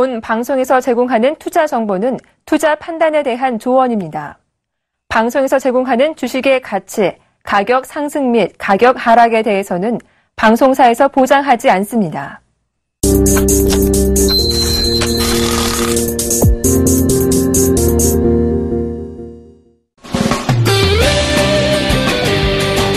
본 방송에서 제공하는 투자 정보는 투자 판단에 대한 조언입니다. 방송에서 제공하는 주식의 가치, 가격 상승 및 가격 하락에 대해서는 방송사에서 보장하지 않습니다.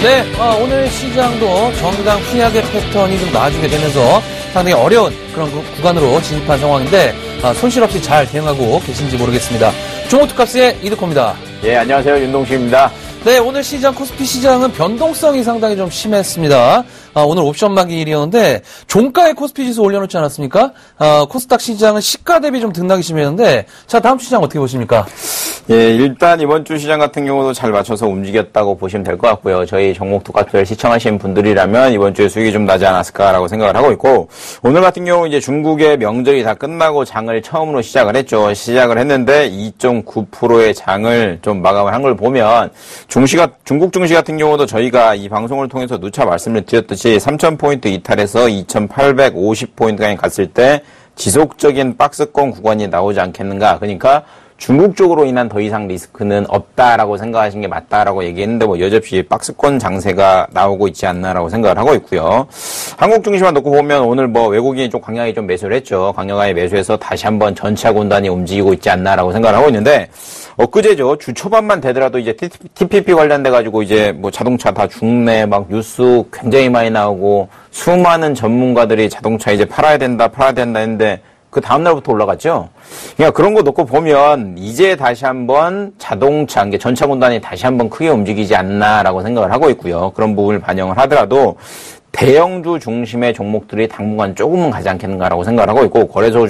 네, 오늘 시장도 정당 후약의 패턴이 좀 나아지게 되면서 상당히 어려운 그런 구간으로 진입한 상황인데 손실 없이 잘 대응하고 계신지 모르겠습니다. 종목투캅스의 이득호입니다. 예, 안녕하세요. 윤동식입니다. 네, 오늘 시장 코스피 시장은 변동성이 상당히 좀 심했습니다. 오늘 옵션 만기일이었는데 종가의 코스피 지수 올려놓지 않았습니까? 코스닥 시장은 시가 대비 좀 등락이 심했는데 자, 다음 주 시장 어떻게 보십니까? 예, 일단 이번 주 시장 같은 경우도 잘 맞춰서 움직였다고 보시면 될 것 같고요. 저희 종목투캅스를 시청하신 분들이라면 이번 주에 수익이 좀 나지 않았을까라고 생각을 하고 있고, 오늘 같은 경우 이제 중국의 명절이 다 끝나고 장을 처음으로 시작을 했죠. 시작을 했는데 2.9%의 장을 좀 마감을 한 걸 보면 중국 증시 같은 경우도 저희가 이 방송을 통해서 누차 말씀을 드렸듯이 3,000포인트 이탈해서 2,850포인트까지 갔을 때 지속적인 박스권 구간이 나오지 않겠는가. 그러니까 중국 쪽으로 인한 더 이상 리스크는 없다라고 생각하신 게 맞다라고 얘기했는데 여지없이 박스권 장세가 나오고 있지 않나라고 생각을 하고 있고요. 한국 증시만 놓고 보면 오늘 외국인이 좀 강하게 좀 매수를 했죠. 강력하게 매수해서 다시 한번 전차 군단이 움직이고 있지 않나라고 생각을 하고 있는데, 엊그제죠. 주 초반만 되더라도 이제 TPP 관련돼 가지고 이제 자동차 다 죽네 뉴스 굉장히 많이 나오고 수많은 전문가들이 자동차 이제 팔아야 된다 했는데 그 다음날부터 올라갔죠. 그러니까 그런 거 놓고 보면 이제 다시 한번 자동차, 전차 군단이 다시 한번 크게 움직이지 않나라고 생각을 하고 있고요. 그런 부분을 반영을 하더라도 대형주 중심의 종목들이 당분간 조금은 가지 않겠는가라고 생각을 하고 있고, 거래소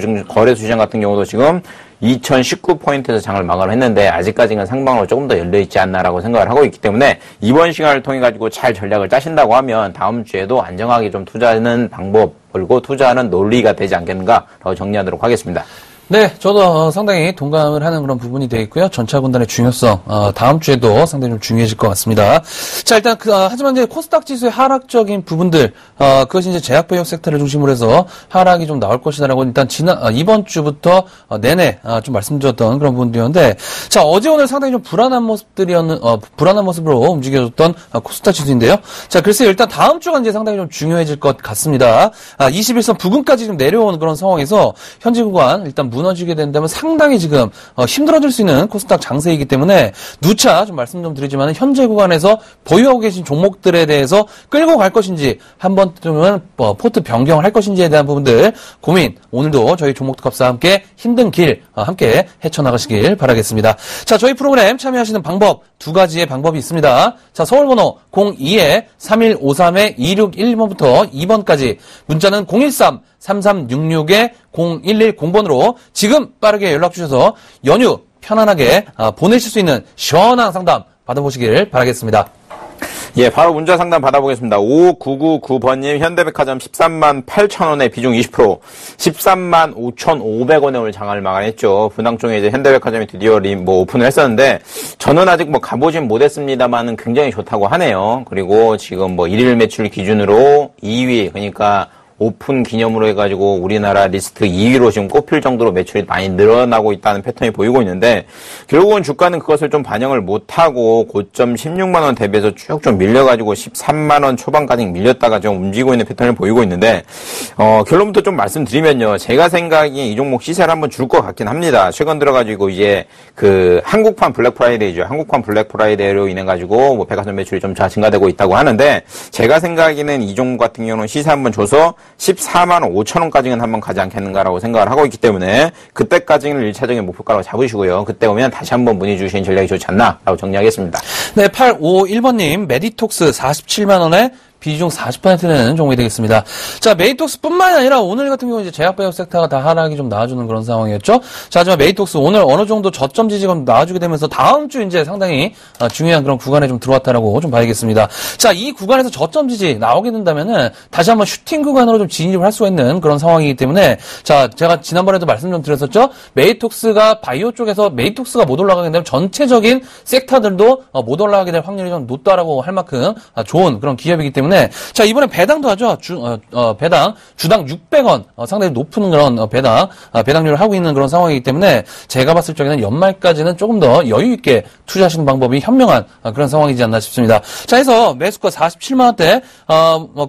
시장 같은 경우도 지금 2019포인트에서 장을 마감을 했는데 아직까지는 상방으로 조금 더 열려있지 않나라고 생각을 하고 있기 때문에 이번 시간을 통해 가지고 잘 전략을 짜신다고 하면 다음 주에도 안정하게 좀 투자하는 방법, 그리고 투자하는 논리가 되지 않겠는가라고 정리하도록 하겠습니다. 네, 저도 상당히 동감을 하는 그런 부분이 되어 있고요. 전차 군단의 중요성, 다음 주에도 상당히 좀 중요해질 것 같습니다. 자, 일단 하지만 이제 코스닥 지수의 하락적인 부분들, 그것이 이제 제약배역 섹터를 중심으로 해서 하락이 좀 나올 것이다라고 일단 이번 주부터 내내 좀 말씀드렸던 그런 부분들이었는데, 자, 어제 오늘 상당히 좀 불안한 모습으로 움직여졌던 코스닥 지수인데요. 자, 글쎄 일단 다음 주가 이제 상당히 좀 중요해질 것 같습니다. 21선 부근까지 좀 내려오는 그런 상황에서 현재 구간 일단 무너지게 된다면 상당히 지금 힘들어질 수 있는 코스닥 장세이기 때문에 누차 좀 말씀 좀 드리지만 현재 구간에서 보유하고 계신 종목들에 대해서 끌고 갈 것인지 한 번쯤은 포트 변경을 할 것인지에 대한 부분들 고민 오늘도 저희 종목투캅스와 함께 힘든 길 함께 헤쳐나가시길 바라겠습니다. 자, 저희 프로그램 참여하시는 방법 두 가지의 방법이 있습니다. 자, 서울번호 02-3153-2611번부터 2번까지 문자는 013-3366-0110번으로 지금 빠르게 연락 주셔서 연휴 편안하게 보내실 수 있는 시원한 상담 받아보시길 바라겠습니다. 예, 바로 문자 상담 받아보겠습니다. 5999번님, 현대백화점 13만 8천원에 비중 20%, 13만 5,500원에 오늘 장을 마감했죠. 분당쪽에 이제 현대백화점이 드디어 오픈을 했었는데, 저는 아직 가보진 못했습니다만은 굉장히 좋다고 하네요. 그리고 지금 일일 매출 기준으로 2위, 그러니까 오픈 기념으로 해가지고 우리나라 리스트 2위로 지금 꼽힐 정도로 매출이 많이 늘어나고 있다는 패턴이 보이고 있는데, 결국은 주가는 그것을 좀 반영을 못하고 고점 16만원 대비해서 쭉 좀 밀려가지고 13만원 초반까지 밀렸다가 좀 움직이고 있는 패턴을 보이고 있는데, 결론부터 좀 말씀드리면요. 제가 생각에 이 종목 시세를 한번 줄 것 같긴 합니다. 최근 들어가지고 이제 한국판 블랙 프라이데이죠. 한국판 블랙 프라이데이로 인해가지고 백화점 매출이 좀 증가되고 있다고 하는데, 제가 생각에는 이 종목 같은 경우는 시세 한번 줘서 14만 5천원까지는 한번 가지 않겠는가라고 생각을 하고 있기 때문에 그때까지는 1차적인 목표가라고 잡으시고요. 그때 오면 다시 한번 문의 주시는 전략이 좋지 않나라고 정리하겠습니다. 네, 851번님 메디톡스 47만원에 비중 40% 되는 종목이 되겠습니다. 자, 메디톡스뿐만이 아니라 오늘 같은 경우 이제 제약배역 섹터가 다 하락이 좀 나와주는 그런 상황이었죠. 자, 하지만 메디톡스 오늘 어느 정도 저점 지지가 나와주게 되면서 다음 주 이제 상당히 중요한 그런 구간에 좀 들어왔다라고 좀 봐야겠습니다. 자, 이 구간에서 저점 지지 나오게 된다면은 다시 한번 슈팅 구간으로 좀 진입을 할 수가 있는 그런 상황이기 때문에, 자, 제가 지난번에도 말씀 좀 드렸었죠. 메디톡스가 바이오 쪽에서 메디톡스가 못 올라가게 되면 전체적인 섹터들도 못 올라가게 될 확률이 좀 높다라고 할 만큼 좋은 그런 기업이기 때문에 때문에 자, 이번에 배당도 하죠. 배당 주당 600원 상당히 높은 그런 배당률을 하고 있는 그런 상황이기 때문에 제가 봤을 적에는 연말까지는 조금 더 여유 있게 투자하시는 방법이 현명한 그런 상황이지 않나 싶습니다. 자, 해서 매수가 47만 원대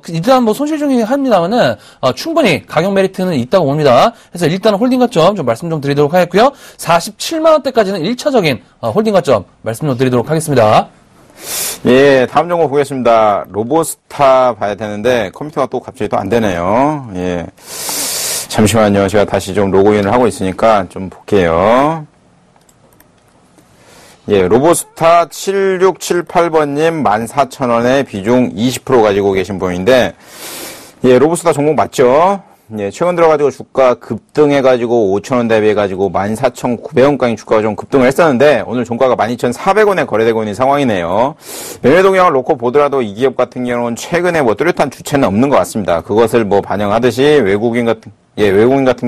일단 뭐 손실 중이긴 합니다만은 충분히 가격 메리트는 있다고 봅니다. 그래서 일단 홀딩 가점 좀 말씀 좀 드리도록 하겠고요. 47만 원대까지는 1차적인 홀딩 가점 말씀 좀 드리도록 하겠습니다. 예, 다음 종목 보겠습니다. 로보스타 봐야 되는데 컴퓨터가 또 갑자기 또 안 되네요. 예, 잠시만요. 제가 다시 좀 로그인을 하고 있으니까 좀 볼게요. 예, 로보스타 7678번님 14,000원에 비중 20% 가지고 계신 분인데, 예, 로보스타 종목 맞죠? 예, 최근 들어가지고 주가 급등해가지고 5,000원 대비해가지고 14,900원까지 주가가 좀 급등을 했었는데, 오늘 종가가 12,400원에 거래되고 있는 상황이네요. 매매 동향을 놓고 보더라도 이 기업 같은 경우는 최근에 뭐 뚜렷한 주체는 없는 것 같습니다. 그것을 뭐 반영하듯이 외국인 같은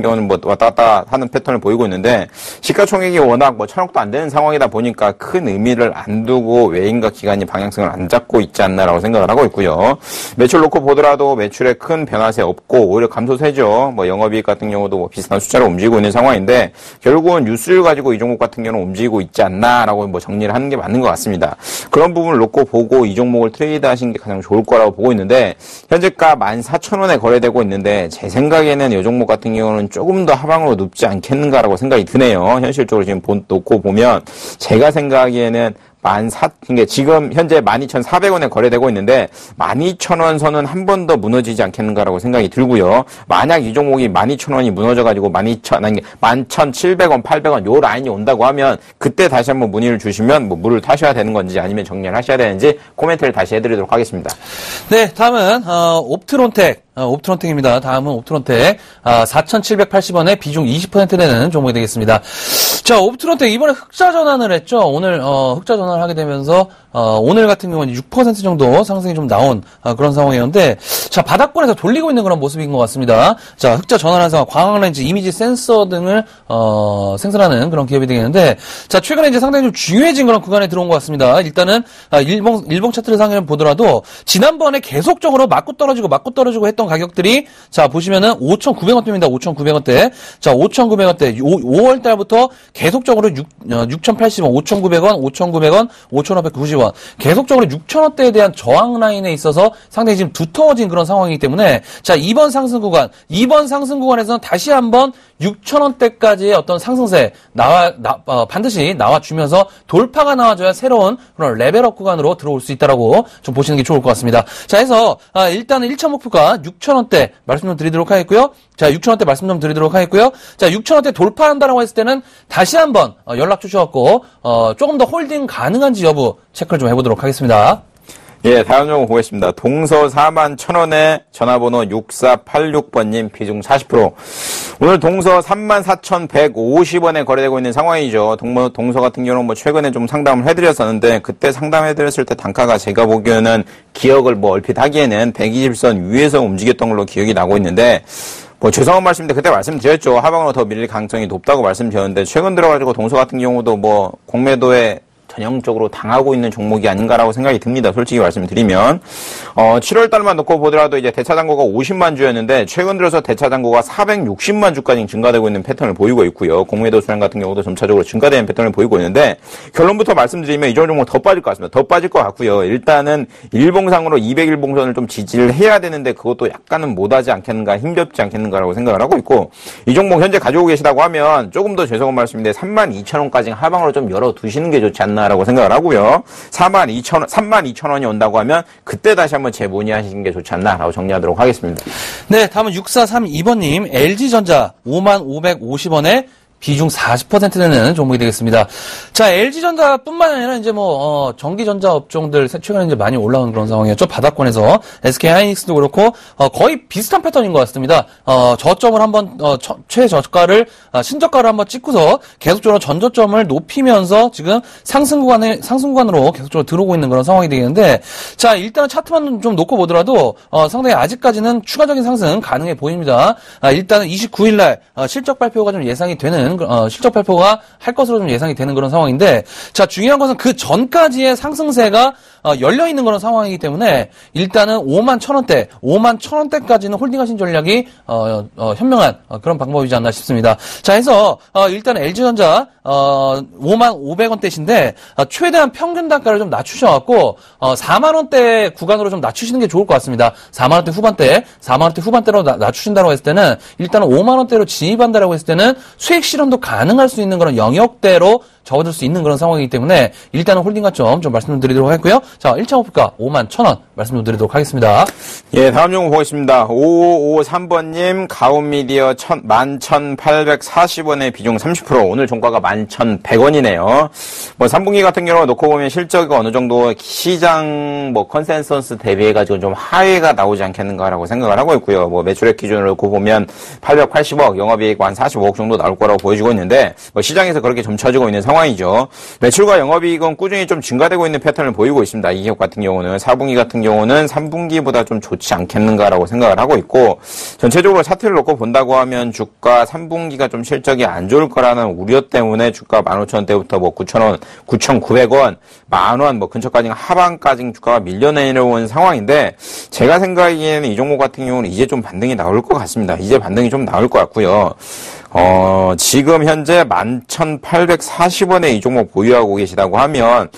경우는 뭐 왔다 갔다 하는 패턴을 보이고 있는데, 시가총액이 워낙 뭐 1,000억도 안 되는 상황이다 보니까 큰 의미를 안 두고 외인과 기관이 방향성을 안 잡고 있지 않나라고 생각을 하고 있고요. 매출 놓고 보더라도 매출에 큰 변화세 없고 오히려 감소세죠. 뭐 영업이익 같은 경우도 뭐 비슷한 숫자로 움직이고 있는 상황인데, 결국은 뉴스를 가지고 이 종목 같은 경우는 움직이고 있지 않나라고 뭐 정리를 하는 게 맞는 것 같습니다. 그런 부분을 놓고 보고 이 종목을 트레이드 하시는 게 가장 좋을 거라고 보고 있는데, 현재가 14,000원에 거래되고 있는데, 제 생각에는 이 종목 같은 경우는 조금 더 하방으로 눕지 않겠는가라고 생각이 드네요. 현실적으로 지금 놓고 보면 제가 생각하기에는 지금 현재 12,400원에 거래되고 있는데 12,000원 선은 한 번 더 무너지지 않겠는가라고 생각이 들고요. 만약 이 종목이 12,000원이 무너져가지고 11,700원, 800원 요 라인이 온다고 하면 그때 다시 한번 문의를 주시면 뭐 물을 타셔야 되는 건지 아니면 정리를 하셔야 되는지 코멘트를 다시 해드리도록 하겠습니다. 네, 다음은 옵트론텍입니다. 다음은 옵트론텍 4,780원에 비중 20% 되는 종목이 되겠습니다. 자, 옵트론텍 이번에 흑자 전환을 했죠. 오늘 흑자 전환을 하게 되면서 오늘 같은 경우는 6% 정도 상승이 좀 나온 그런 상황이었는데, 자, 바닥권에서 돌리고 있는 그런 모습인 것 같습니다. 자, 흑자 전환한 상황, 광학렌즈, 이미지 센서 등을 생산하는 그런 기업이 되겠는데, 자, 최근에 이제 상당히 좀 중요해진 그런 구간에 들어온 것 같습니다. 일단은 일봉 차트를 상을 보더라도 지난번에 계속적으로 맞고 떨어지고 했던 가격들이, 자, 보시면은 5,900원대입니다. 5,900원대. 자, 5,900원대 5월 달부터 계속적으로 6,080원, 5,900원, 5,900원, 5,590원 계속적으로 6,000원대에 대한 저항 라인에 있어서 상당히 지금 두터워진 그런 상황이기 때문에, 자, 이번 상승 구간에서는 다시 한번 6,000원대까지의 어떤 상승세 반드시 나와주면서 돌파가 나와줘야 새로운 그런 레벨업 구간으로 들어올 수 있다라고 좀 보시는 게 좋을 것 같습니다. 자, 해서 일단은 1차 목표가 6,000원대 말씀 좀 드리도록 하겠고요. 자, 6,000원대 말씀 좀 드리도록 하겠고요. 자, 6,000원대 돌파한다라고 했을 때는 다시 한번 연락 주셔갖고 조금 더 홀딩 가능한지 여부 체크를 좀 해보도록 하겠습니다. 예, 다음 종목 보겠습니다. 동서 41,000원에 전화번호 6486번님 비중 40%. 오늘 동서 34,150원에 거래되고 있는 상황이죠. 동서 같은 경우는 뭐 최근에 좀 상담을 해드렸었는데, 그때 상담해드렸을 때 단가가 제가 보기에는 기억을 뭐 얼핏 하기에는 120선 위에서 움직였던 걸로 기억이 나고 있는데, 뭐 죄송한 말씀인데 그때 말씀드렸죠. 하방으로 더 밀릴 가능성이 높다고 말씀드렸는데, 최근 들어가지고 동서 같은 경우도 뭐 공매도에 전형적으로 당하고 있는 종목이 아닌가라고 생각이 듭니다. 솔직히 말씀드리면 7월 달만 놓고 보더라도 이제 대차잔고가 50만 주였는데, 최근 들어서 대차잔고가 460만 주까지 증가되고 있는 패턴을 보이고 있고요. 공매도 수량 같은 경우도 점차적으로 증가되는 패턴을 보이고 있는데, 결론부터 말씀드리면 이 종목 더 빠질 것 같습니다. 더 빠질 것 같고요. 일단은 일봉상으로 200일봉선을 좀 지지를 해야 되는데, 그것도 약간은 못하지 않겠는가, 힘겹지 않겠는가라고 생각을 하고 있고, 이 종목 현재 가지고 계시다고 하면 조금 더 죄송한 말씀인데 32,000원까지 하방으로 좀 열어두시는 게 좋지 않나 라고 생각을 하고요. 32,000원이 온다고 하면 그때 다시 한번 재문의하시는 게 좋지 않나라고 정리하도록 하겠습니다. 네, 다음은 6432번님 LG전자 55,550원에 비중 40% 되는 종목이 되겠습니다. 자, LG전자뿐만 아니라 이제 전기전자 업종들 최근에 이제 많이 올라오는 그런 상황이었죠. 바닥권에서 SK하이닉스도 그렇고 거의 비슷한 패턴인 것 같습니다. 저점을 한번 최저가를 신저가를 한번 찍고서 계속적으로 전저점을 높이면서 지금 상승 구간으로 계속적으로 들어오고 있는 그런 상황이 되겠는데, 자, 일단은 차트만 좀 놓고 보더라도 상당히 아직까지는 추가적인 상승 가능해 보입니다. 일단은 29일 날 실적 발표가 좀 예상이 되는 실적 발표가 할 것으로 좀 예상이 되는 그런 상황인데, 자, 중요한 것은 그 전까지의 상승세가 열려 있는 그런 상황이기 때문에 일단은 5만 1,000원대, 5만 1,000원대까지는 홀딩하신 전략이 현명한 그런 방법이지 않나 싶습니다. 자, 해서 일단 LG전자 5만 500원대신데 최대한 평균 단가를 좀 낮추셔갖고 4만 원대 구간으로 좀 낮추시는 게 좋을 것 같습니다. 4만 원대 후반대, 4만 원대 후반대로 낮추신다고 했을 때는 일단은 5만 원대로 진입한다라고 했을 때는 수익 실현도 가능할 수 있는 그런 영역대로 접어들 수 있는 그런 상황이기 때문에 일단은 홀딩 가점 좀 말씀드리도록 하겠고요. 자, 1차 목표가 5만 1,000원 말씀드리도록 하겠습니다. 예, 다음 종목 보겠습니다. 5553번님, 가온미디어 11,840원에 비중 30%, 오늘 종가가 11,100원이네요. 뭐 3분기 같은 경우 놓고 보면 실적이 어느 정도 시장 컨센서스 대비해가지고 좀 하회가 나오지 않겠는가라고 생각을 하고 있고요. 뭐 매출액 기준으로 놓고 보면 880억, 영업이익 한 45억 정도 나올 거라고 보여지고 있는데, 뭐 시장에서 그렇게 점쳐지고 있는 상황이죠. 매출과 영업이익은 꾸준히 좀 증가되고 있는 패턴을 보이고 있습니다. 이 기업 같은 경우는 4분기 같은 경우는 3분기보다 좀 좋지 않겠는가라고 생각을 하고 있고, 전체적으로 차트를 놓고 본다고 하면 주가 3분기가 좀 실적이 안 좋을 거라는 우려 때문에 주가 15,000원대부터 뭐 9,000원, 9,900원, 만원 뭐 근처까지 하반까지 주가가 밀려내려온 상황인데, 제가 생각하기에는 이 종목 같은 경우는 이제 좀 반등이 나올 것 같습니다. 이제 반등이 좀 나올 것 같고요. 지금 현재 11,840원에 이 종목 보유하고 계시다고 하면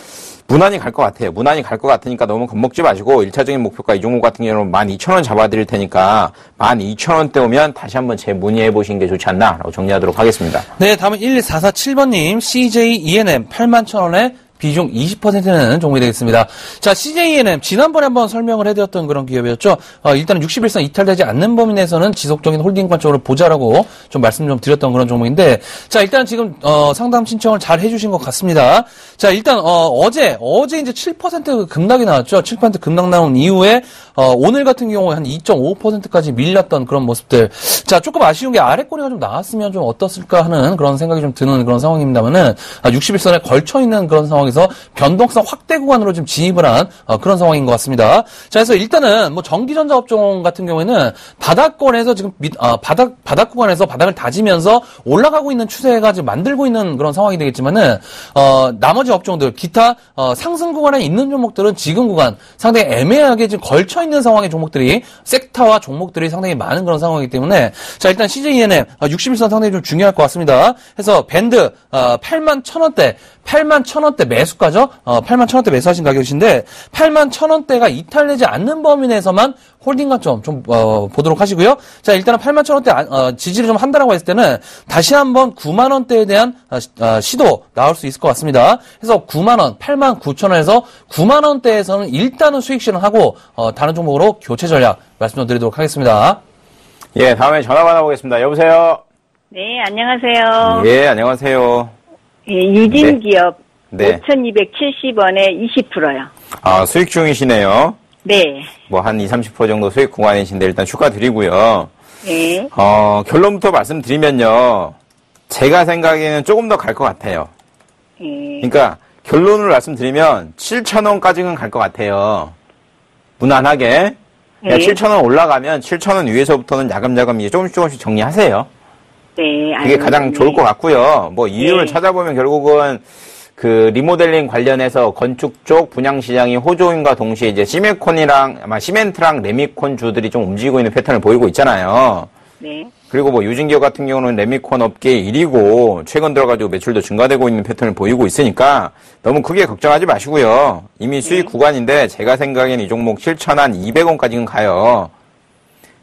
무난히 갈 것 같아요. 무난히 갈 것 같으니까 너무 겁먹지 마시고 1차적인 목표가 이 종목 같은 경우는 12,000원 잡아드릴 테니까 12,000원대 오면 다시 한번 재문의해 보시는 게 좋지 않나 라고 정리하도록 하겠습니다. 네, 다음은 11447번님 CJ ENM 81,000원에 비중 20%는 종목이 되겠습니다. 자, CJENM 지난번에 한번 설명을 해드렸던 그런 기업이었죠. 일단은 61선 이탈되지 않는 범위 내에서는 지속적인 홀딩 관점으로 보자라고 좀 말씀 좀 드렸던 그런 종목인데, 자, 일단 지금 상담 신청을 잘 해주신 것 같습니다. 자, 일단 어제 이제 7% 급락이 나왔죠. 7% 급락 나온 이후에 오늘 같은 경우에 한 2.5%까지 밀렸던 그런 모습들. 자, 조금 아쉬운 게 아래 꼬리가 좀 나왔으면 좀 어떻을까 하는 그런 생각이 좀 드는 그런 상황입니다만은 61선에 걸쳐 있는 그런 상황에서 변동성 확대 구간으로 좀 진입을 한 그런 상황인 것 같습니다. 자, 그래서 일단은 뭐 전기전자 업종 같은 경우에는 바닥권에서 지금 바닥 구간에서 바닥을 다지면서 올라가고 있는 추세가 지금 만들고 있는 그런 상황이 되겠지만은 나머지 업종들 기타 상승 구간에 있는 종목들은 지금 구간 상당히 애매하게 지금 걸쳐 있는 상황의 종목들이 섹터와 종목들이 상당히 많은 그런 상황이기 때문에 자, 일단 CJENM 61선 상당히 좀 중요할 것 같습니다. 그래서 밴드 81,000원대 매수가죠. 81,000원대 매수하신 가격이신데 81,000원대가 이탈되지 않는 범위 내에서만 홀딩 관점 좀 보도록 하시고요. 자, 일단은 81,000원대 지지를 좀 한다라고 했을 때는 다시 한번 9만 원대에 대한 시도 나올 수 있을 것 같습니다. 그래서 9만 원, 89,000원에서 9만 원대에서는 일단은 수익 실현하고 다른 종목으로 교체 전략 말씀 좀 드리도록 하겠습니다. 예, 다음에 전화 받아보겠습니다. 여보세요. 네, 안녕하세요. 예, 안녕하세요. 예, 유진기업 네. 5,270원에 20%요. 아, 수익 중이시네요. 네. 뭐 한 20-30% 정도 수익 구간이신데 일단 축하드리고요. 네. 결론부터 말씀드리면요. 제가 생각에는 조금 더 갈 것 같아요. 네. 그러니까 결론을 말씀드리면 7,000원까지는 갈 것 같아요. 무난하게. 네. 7,000원 올라가면 7,000원 위에서부터는 야금야금 이제 조금씩 정리하세요. 네. 그게 가장 좋을 것 같고요. 뭐 이유를 네. 찾아보면 결국은 그 리모델링 관련해서 건축 쪽 분양 시장이 호조임과 동시에 이제 시멘트랑 레미콘 주들이 좀 움직이고 있는 패턴을 보이고 있잖아요. 네. 그리고 뭐 유진기업 같은 경우는 레미콘 업계 1위고 최근 들어가지고 매출도 증가되고 있는 패턴을 보이고 있으니까 너무 크게 걱정하지 마시고요. 이미 수익 구간인데 제가 생각에는 이 종목 7,200원까지는 가요.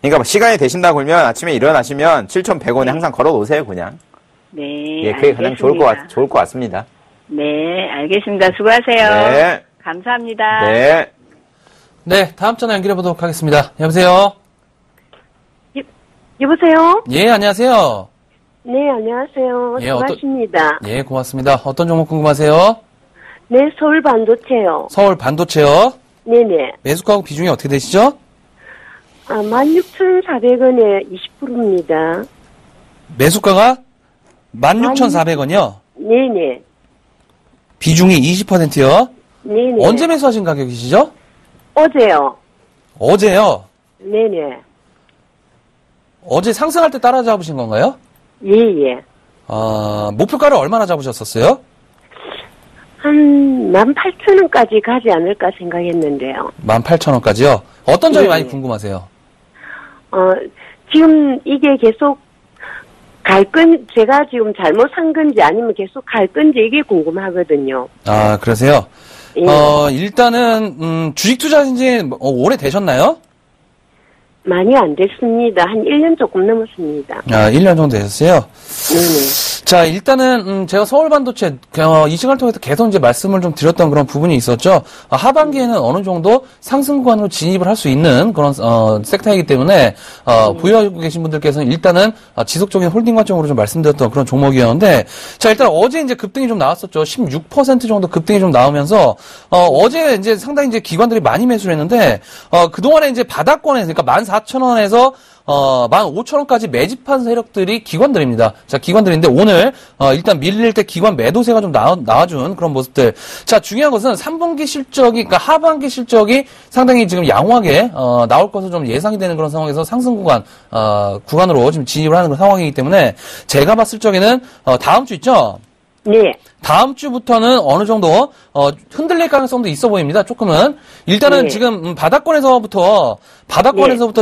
그러니까 시간이 되신다 그러면 아침에 일어나시면 7,100원에 항상 걸어 놓으세요, 그냥. 네. 예, 그게 가장 좋을 것 같습니다. 네, 알겠습니다. 수고하세요. 네. 감사합니다. 네. 네, 다음 전화 연결해 보도록 하겠습니다. 여보세요? 여보세요? 예, 안녕하세요. 네, 안녕하세요. 예, 수고하십니다. 예, 고맙습니다. 어떤 종목 궁금하세요? 네, 서울 반도체요. 서울 반도체요? 네네. 매수가하고 비중이 어떻게 되시죠? 16,400원에 20%입니다. 매수가가 16,400원이요? 네네. 비중이 20%요? 네네. 언제 매수하신 가격이시죠? 어제요. 어제요? 네네. 어제 상승할 때 따라 잡으신 건가요? 예예. 목표가를 얼마나 잡으셨었어요? 한 18,000원까지 가지 않을까 생각했는데요. 18,000원까지요? 어떤 점이 네. 많이 궁금하세요? 지금 이게 계속 제가 지금 잘못 산 건지 아니면 계속 갈 건지 이게 궁금하거든요. 아, 그러세요? 예. 일단은, 주식 투자하신 지 오래 되셨나요? 많이 안 됐습니다. 한 1년 조금 넘었습니다. 아, 1년 정도 되셨어요? 네네. 자, 일단은, 제가 서울반도체, 이 시간을 통해서 계속 이제 말씀을 좀 드렸던 그런 부분이 있었죠. 하반기에는 어느 정도 상승 구간으로 진입을 할 수 있는 그런, 섹터이기 때문에, 보유하고 계신 분들께서는 일단은, 지속적인 홀딩 관점으로 좀 말씀드렸던 그런 종목이었는데, 자, 일단 어제 이제 급등이 좀 나왔었죠. 16% 정도 급등이 좀 나오면서, 어제 이제 상당히 이제 기관들이 많이 매수를 했는데, 그동안에 이제 바닥권에서, 그러니까 14,000원에서 15,000원까지 매집한 세력들이 기관들입니다. 자, 기관들인데 오늘 일단 밀릴 때 기관 매도세가 좀 나와준 그런 모습들. 자, 중요한 것은 3분기 실적이, 그러니까 하반기 실적이 상당히 지금 양호하게 나올 것으로 좀 예상이 되는 그런 상황에서 상승 구간으로 지금 진입을 하는 그런 상황이기 때문에 제가 봤을 적에는 다음 주 있죠? 네. 다음 주부터는 어느 정도 흔들릴 가능성도 있어 보입니다. 조금은. 일단은 네. 지금 바닥권에서부터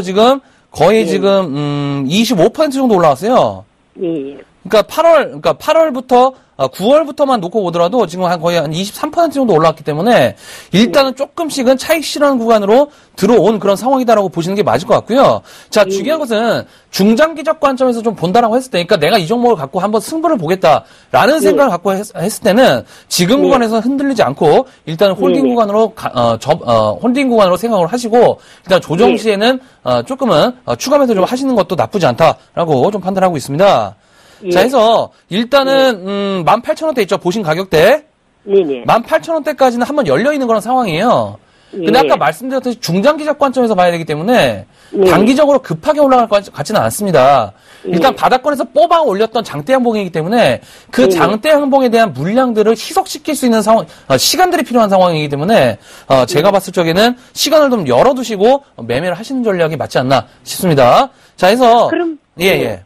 지금 거의 지금 25% 정도 올라왔어요. 예. 그러니까 8월부터 9월부터만 놓고 보더라도 지금 거의 한 23% 정도 올라왔기 때문에 일단은 조금씩은 차익 실현 구간으로 들어온 그런 상황이다라고 보시는 게 맞을 것 같고요. 자, 중요한 것은 중장기적 관점에서 좀 본다라고 했을 때, 그러니까 내가 이 종목을 갖고 한번 승부를 보겠다라는 생각을 갖고 했을 때는 지금 구간에서 흔들리지 않고 일단 홀딩 구간으로 홀딩 구간으로 생각을 하시고 일단 조정 시에는 조금은 추가 매수 좀 하시는 것도 나쁘지 않다라고 좀 판단하고 있습니다. 자, 해서, 일단은, 18,000원대 있죠? 보신 가격대. 네네. 18,000원대까지는 한번 열려있는 그런 상황이에요. 근데 아까 말씀드렸듯이 중장기적 관점에서 봐야 되기 때문에, 단기적으로 급하게 올라갈 것 같지는 않습니다. 일단 바닥권에서 뽑아 올렸던 장대 항봉이기 때문에, 그 장대 항봉에 대한 물량들을 희석시킬 수 있는 상황, 시간들이 필요한 상황이기 때문에, 제가 봤을 적에는 시간을 좀 열어두시고, 매매를 하시는 전략이 맞지 않나 싶습니다. 자, 해서, 그럼, 예.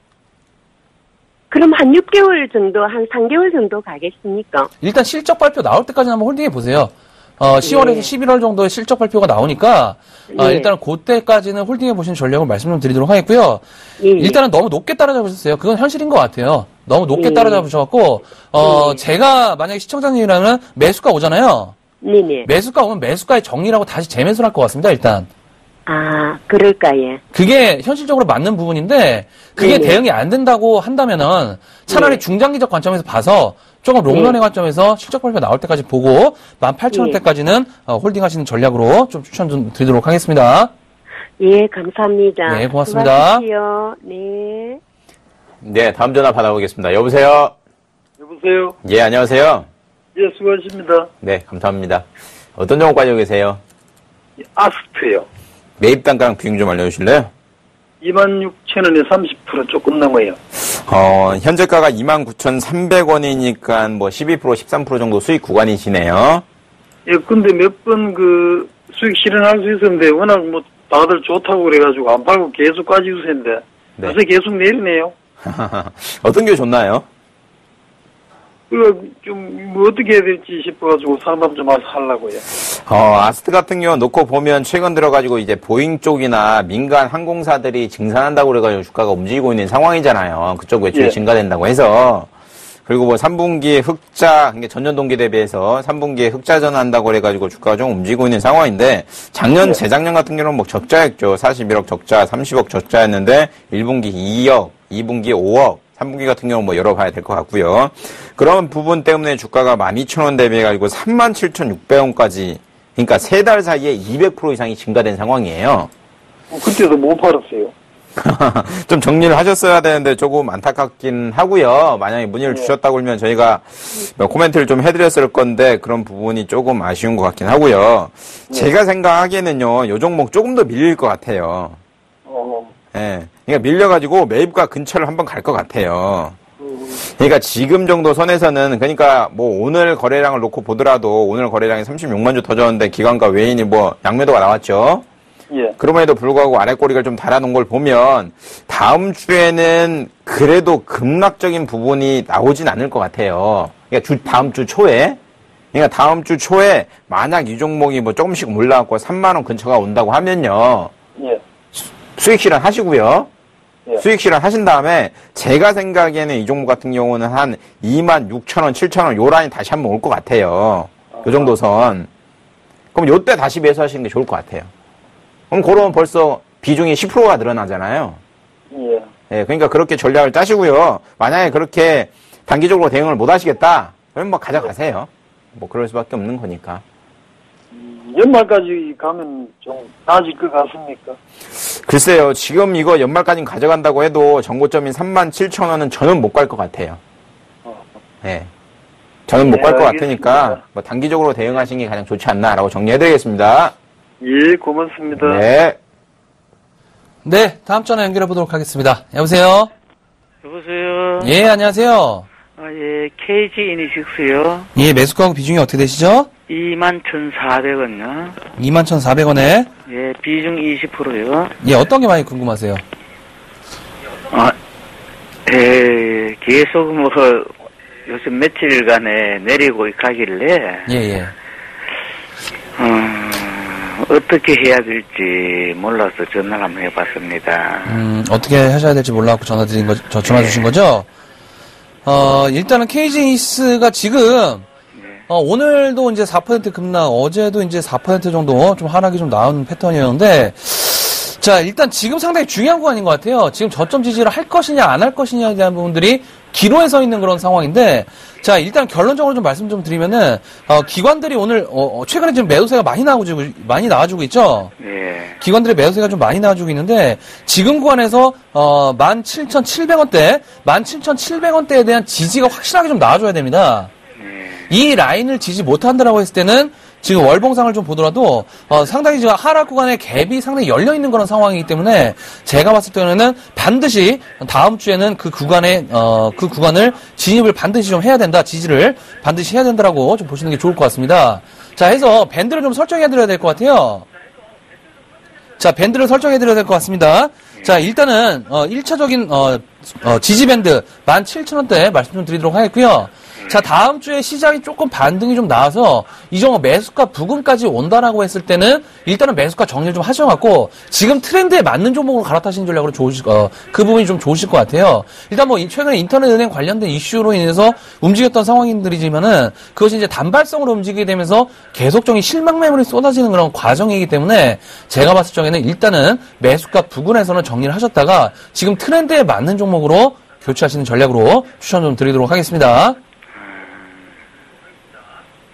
그럼 한 6개월 정도, 한 3개월 정도 가겠습니까? 일단 실적 발표 나올 때까지 한번 홀딩해 보세요. 10월에서 11월 정도의 실적 발표가 나오니까 일단은 그때까지는 홀딩해 보시는 전략을 말씀 좀 드리도록 하겠고요. 일단은 너무 높게 따라잡으셨어요. 그건 현실인 것 같아요. 너무 높게 따라잡으셔갖고 제가 만약에 시청자님이라면 매수가 오잖아요. 네네. 매수가 오면 매수가의 정리라고 다시 재매수를 할 것 같습니다. 일단. 아, 그럴까, 예. 그게 현실적으로 맞는 부분인데 그게 네네. 대응이 안 된다고 한다면은 차라리 중장기적 관점에서 봐서 조금 롱런의 관점에서 실적 발표 나올 때까지 보고 18,000원대까지는 홀딩하시는 전략으로 좀 추천 좀 드리도록 하겠습니다. 예, 감사합니다. 네, 고맙습니다. 수고하십시오. 네. 네, 다음 전화 받아보겠습니다. 여보세요? 여보세요? 예, 안녕하세요? 예, 수고하십니다. 네, 감사합니다. 어떤 종목 가지고 계세요? 아스트요. 매입 단가랑 비용 좀 알려주실래요? 26,000원에 30% 조금 넘어요. 현재가가 29,300원이니까 뭐 12%, 13% 정도 수익 구간이시네요. 예, 근데 몇 번 수익 실현할 수 있었는데 워낙 다들 좋다고 그래가지고 안 팔고 계속 까지 유세인데 네. 요새 계속 내리네요. 어떤 게 좋나요? 어떻게 해야 될지 싶어가지고 상담 좀 하려고요. 아스트 같은 경우 놓고 보면 최근 들어가지고 이제 보잉 쪽이나 민간 항공사들이 증산한다고 그래가지고 주가가 움직이고 있는 상황이잖아요. 그쪽 매출이 증가된다고 해서. 그리고 뭐 3분기에 흑자, 그러니까 전년 동기 대비해서 3분기에 흑자 전환한다고 그래가지고 주가가 좀 움직이고 있는 상황인데 작년, 재작년 같은 경우는 뭐 적자였죠. 41억 적자, 30억 적자였는데 1분기 2억, 2분기 5억, 3분기 같은 경우는 뭐 열어봐야 될 것 같고요. 그런 부분 때문에 주가가 12,000원 대비해가지고 37,600원까지, 그러니까 3달 사이에 200% 이상이 증가된 상황이에요. 그때도 못 팔았어요. 좀 정리를 하셨어야 되는데 조금 안타깝긴 하고요. 만약에 문의를 주셨다고 그러면 저희가 코멘트를 좀 해드렸을 건데 그런 부분이 조금 아쉬운 것 같긴 하고요. 제가 생각하기에는요, 요 종목 조금 더 밀릴 것 같아요. 예. 그러니까 밀려가지고 매입가 근처를 한번 갈 것 같아요. 그러니까 지금 정도 선에서는, 그러니까 뭐 오늘 거래량을 놓고 보더라도 오늘 거래량이 36만 주 터졌는데 기관과 외인이 뭐 양매도가 나왔죠. 예. 그럼에도 불구하고 아랫꼬리를 좀 달아놓은 걸 보면 다음 주에는 그래도 급락적인 부분이 나오진 않을 것 같아요. 그러니까 다음 주 초에. 그러니까 다음 주 초에 만약 이 종목이 뭐 조금씩 올라가고 3만 원 근처가 온다고 하면요. 예. 수익 실현 하시고요. 예. 수익 실현 하신 다음에 제가 생각에는 이 종목 같은 경우는 한 26,000원, 7,000원 요 라인 다시 한번 올 것 같아요. 요 정도 선. 그럼 요때 다시 매수하시는 게 좋을 것 같아요. 그럼 그러면 벌써 비중이 10%가 늘어나잖아요. 예. 예, 그러니까 그렇게 전략을 짜시고요. 만약에 그렇게 단기적으로 대응을 못 하시겠다, 그럼 뭐 가져가세요. 뭐 그럴 수밖에 없는 거니까. 연말까지 가면 좀 나아질 것 같습니까? 글쎄요, 지금 이거 연말까지 가져간다고 해도 정고점인 37,000원은 저는 못 갈 것 같아요. 예. 저는 못 갈 것 같으니까 뭐 단기적으로 대응하시는 게 가장 좋지 않나라고 정리해드리겠습니다. 예, 고맙습니다. 네. 네, 다음 전화 연결해 보도록 하겠습니다. 여보세요? 여보세요? 예, 안녕하세요. 예, KG 이니식스요. 예, 매수가하고 비중이 어떻게 되시죠? 21,400원요. 21,400원에. 예, 비중 20%요. 예, 어떤 게 많이 궁금하세요? 계속 뭐, 요즘 며칠간에 내리고 가길래, 예. 어떻게 해야 될지 몰라서 전화를 한번 해봤습니다. 어떻게 하셔야 될지 몰라갖고 전화 주신 거죠? 일단은 KG이니스가 지금, 오늘도 이제 4% 급락, 어제도 이제 4% 정도 좀 하락이 좀 나온 패턴이었는데, 자, 일단 지금 상당히 중요한 구간인 것 같아요. 지금 저점 지지를 할 것이냐, 안 할 것이냐에 대한 부분들이 기로에 서 있는 그런 상황인데, 자, 일단 결론적으로 좀 말씀 좀 드리면은, 기관들이 오늘, 최근에 지금 매도세가 많이 나와주고 있죠? 예. 기관들의 매도세가 좀 많이 나와주고 있는데, 지금 구간에서, 17,700원대, 17,700원대에 대한 지지가 확실하게 좀 나와줘야 됩니다. 이 라인을 지지 못한다라고 했을 때는, 지금 월봉상을 좀 보더라도 상당히 지금 하락 구간의 갭이 상당히 열려 있는 그런 상황이기 때문에 제가 봤을 때는 반드시 다음 주에는 그 구간을 진입을 반드시 좀 해야 된다, 지지를 반드시 해야 된다라고 좀 보시는 게 좋을 것 같습니다. 자, 해서 밴드를 좀 설정해 드려야 될 것 같아요. 자, 밴드를 설정해 드려야 될 것 같습니다. 자, 일단은 1차적인 지지 밴드 17,000원대 말씀 좀 드리도록 하겠고요. 자, 다음 주에 시장이 조금 반등이 좀 나와서 이 정도 매수가 부근까지 온다라고 했을 때는 일단은 매수가 정리를 좀 하셔갖고 지금 트렌드에 맞는 종목으로 갈아타시는 전략으로 그 부분이 좀 좋으실 것 같아요. 일단 뭐 최근에 인터넷 은행 관련된 이슈로 인해서 움직였던 상황들이지만은 그것이 이제 단발성으로 움직이게 되면서 계속적인 실망 매물이 쏟아지는 그런 과정이기 때문에 제가 봤을 적에는 일단은 매수가 부근에서는 정리를 하셨다가 지금 트렌드에 맞는 종목으로 교체하시는 전략으로 추천 좀 드리도록 하겠습니다.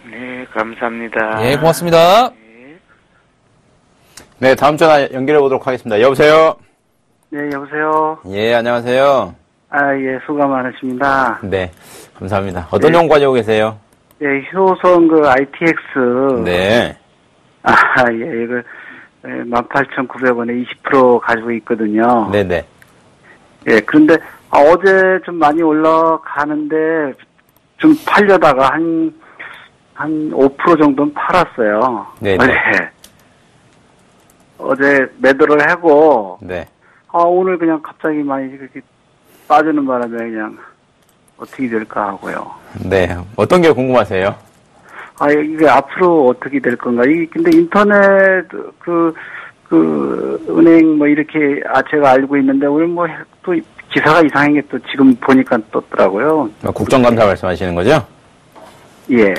네, 감사합니다. 예, 고맙습니다. 네, 다음 전화 연결해 보도록 하겠습니다. 여보세요? 네, 여보세요? 예, 안녕하세요. 예, 수고 많으십니다. 네, 감사합니다. 어떤 종목 가지고 계세요? 예, 효성 ITX. 네. 이거 18,900원에 20% 가지고 있거든요. 네네. 예, 그런데 어제 좀 많이 올라가는데 좀 팔려다가 한 5% 정도는 팔았어요. 네네. 어제 매도를 하고, 네. 오늘 그냥 갑자기 많이 그렇게 빠지는 바람에 그냥 어떻게 될까 하고요. 네. 어떤 게 궁금하세요? 이게 앞으로 어떻게 될 건가. 근데 인터넷, 은행 뭐 이렇게, 제가 알고 있는데, 오늘 뭐 또 기사가 이상한 게 또 지금 보니까 떴더라고요. 국정감사 말씀하시는 거죠? 예.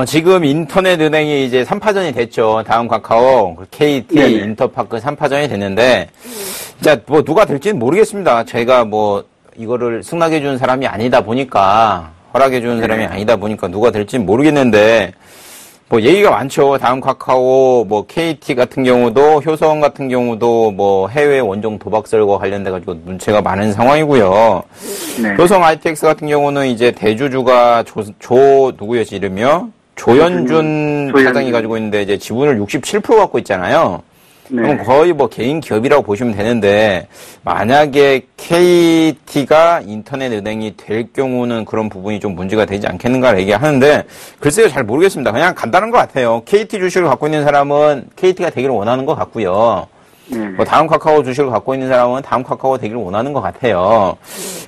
지금 인터넷 은행이 이제 3파전이 됐죠. 다음 카카오, KT, 네네. 인터파크 3파전이 됐는데, 진짜 뭐 누가 될지는 모르겠습니다. 제가 뭐 이거를 승낙해 주는 사람이 아니다 보니까, 허락해 주는 사람이 아니다 보니까 누가 될지는 모르겠는데, 뭐 얘기가 많죠. 다음 카카오, 뭐 KT 같은 경우도, 효성 같은 경우도 뭐 해외 원정 도박설과 관련돼 가지고 문제가 많은 상황이고요. 네. 효성 ITX 같은 경우는 이제 대주주가 누구였지 이름이요? 조현준 사장이 가지고 있는데 이제 지분을 67% 갖고 있잖아요. 네. 그럼 거의 뭐 개인 기업이라고 보시면 되는데 만약에 KT가 인터넷 은행이 될 경우는 그런 부분이 좀 문제가 되지 않겠는가 얘기하는데 글쎄요, 잘 모르겠습니다. 그냥 간단한 것 같아요. KT 주식을 갖고 있는 사람은 KT가 되기를 원하는 것 같고요. 뭐 다음 카카오 주식을 갖고 있는 사람은 다음 카카오 되기를 원하는 것 같아요.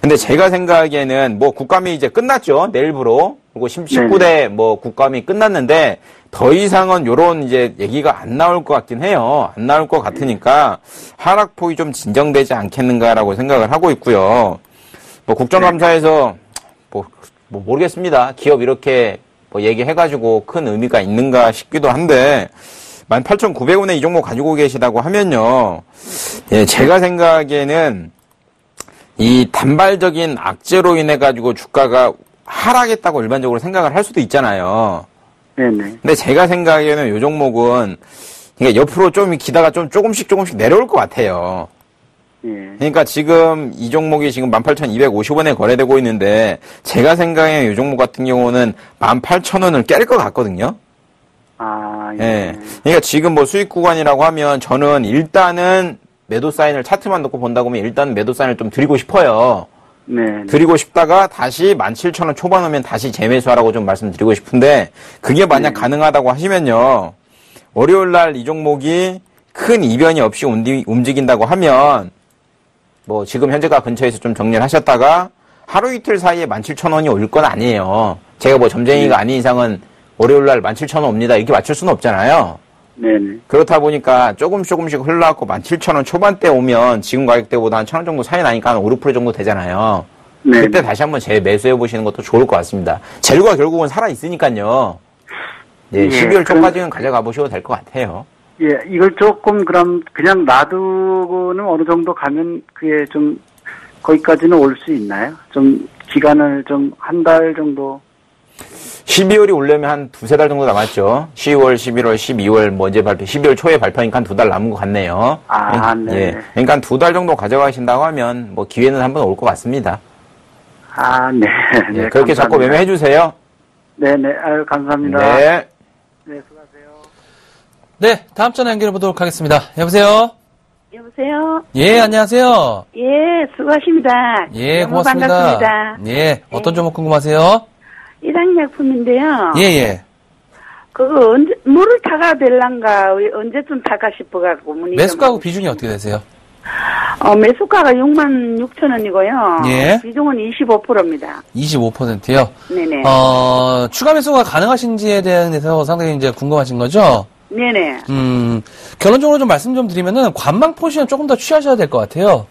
근데 제가 생각하기에는 뭐 국감이 이제 끝났죠. 내일부로. 그리고 19대 뭐 국감이 끝났는데 더 이상은 요런 이제 얘기가 안 나올 것 같긴 해요. 안 나올 것 같으니까 하락폭이 좀 진정되지 않겠는가라고 생각을 하고 있고요. 뭐 국정감사에서 뭐 모르겠습니다. 기업 이렇게 뭐 얘기해가지고 큰 의미가 있는가 싶기도 한데 18,900원에 이 종목 가지고 계시다고 하면요. 예, 제가 생각에는 이 단발적인 악재로 인해 가지고 주가가 하락했다고 일반적으로 생각을 할 수도 있잖아요. 네네. 근데 제가 생각에는 이 종목은 그러니까 옆으로 좀 기다가 좀 조금씩 내려올 것 같아요. 예. 그러니까 지금 이 종목이 지금 18,250원에 거래되고 있는데 제가 생각에는 이 종목 같은 경우는 18,000원을 깰 것 같거든요. 아, 예. 예. 그러니까 지금 뭐 수익 구간이라고 하면 저는 일단은 매도 사인을 차트만 놓고 본다고 하면 일단 매도 사인을 좀 드리고 싶어요. 네. 드리고 싶다가 다시 17,000원 초반 오면 다시 재매수하라고 좀 말씀드리고 싶은데 그게 만약 가능하다고 하시면요. 월요일 날 이 종목이 큰 이변이 없이 움직인다고 하면 뭐 지금 현재가 근처에서 좀 정리를 하셨다가 하루 이틀 사이에 17,000원이 올 건 아니에요. 제가 뭐 점쟁이가 아닌 이상은 월요일 날 17,000원 옵니다. 이렇게 맞출 수는 없잖아요. 네네. 그렇다 보니까 조금씩 흘러갖고 17,000원 초반대 오면 지금 가격대보다 한 1,000원 정도 차이 나니까 한 5, 6% 정도 되잖아요. 네. 그때 다시 한번 재매수해 보시는 것도 좋을 것 같습니다. 재료가 결국은 살아있으니까요. 네, 예, 12월 초까지는 가져가 보셔도 될 것 같아요. 예, 이걸 조금 그럼 그냥 놔두고는 어느 정도 가면 그게 좀 거기까지는 올 수 있나요? 좀 기간을 좀 한 달 정도. 12월이 오려면 한 두세 달 정도 남았죠. 10월, 11월, 12월 뭐 이제 발표, 12월 초에 발표니까 한 두 달 남은 것 같네요. 아, 네. 예. 그러니까 한 두 달 정도 가져가신다고 하면 뭐 기회는 한번 올 것 같습니다. 아, 네. 네, 예, 그렇게 자꾸 매매해 주세요. 네네. 아유, 감사합니다. 네. 네, 수고하세요. 네, 다음 전화 연결해 보도록 하겠습니다. 여보세요? 여보세요? 예, 안녕하세요. 예, 수고하십니다. 예, 너무 고맙습니다. 반갑습니다. 예, 어떤 종목 궁금하세요? 일항약품인데요. 예, 예. 그거 언제, 물을 타가 될란가, 언제쯤 타가 싶어갖고 문의 좀 매수가하고 하고 비중이 어떻게 되세요? 매수가가 66,000원이고요. 예. 비중은 25%입니다. 25%요? 네네. 추가 매수가 가능하신지에 대해서 상당히 이제 궁금하신 거죠? 네네. 결론적으로 좀 말씀 좀 드리면은 관망 포지션 조금 더 취하셔야 될 것 같아요.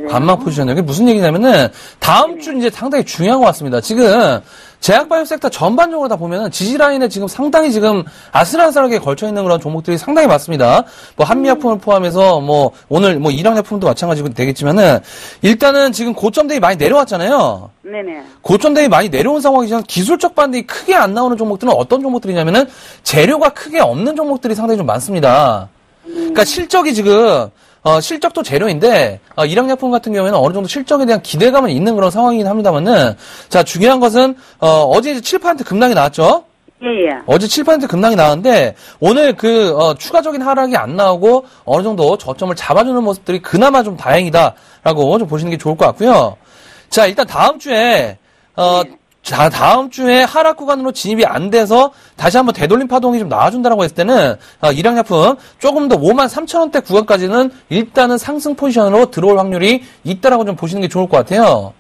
관망 포지션이요. 이게 무슨 얘기냐면은 다음 주 이제 상당히 중요한 것 같습니다. 지금 제약바이오 섹터 전반적으로 다 보면은 지지라인에 지금 상당히 지금 아슬아슬하게 걸쳐 있는 그런 종목들이 상당히 많습니다. 뭐 한미약품을 포함해서 뭐 오늘 뭐 일항약품도 마찬가지고 되겠지만은 일단은 지금 고점 대비 많이 내려왔잖아요. 네네. 고점 대비 많이 내려온 상황이지만 기술적 반등이 크게 안 나오는 종목들은 어떤 종목들이냐면은 재료가 크게 없는 종목들이 상당히 좀 많습니다. 그러니까 실적이 지금 실적도 재료인데 일항약품 같은 경우에는 어느 정도 실적에 대한 기대감은 있는 그런 상황이긴 합니다만은 자 중요한 것은 어제 7% 급락이 나왔죠. 예예. 어제 7% 급락이 나왔는데 오늘 추가적인 하락이 안 나오고 어느 정도 저점을 잡아주는 모습들이 그나마 좀 다행이다라고 좀 보시는 게 좋을 것 같고요. 자 일단 다음 주에 다음 주에 하락 구간으로 진입이 안 돼서 다시 한번 되돌림 파동이 좀 나와준다라고 했을 때는 일항약품 조금 더 53,000원대 구간까지는 일단은 상승 포지션으로 들어올 확률이 있다라고 좀 보시는 게 좋을 것 같아요.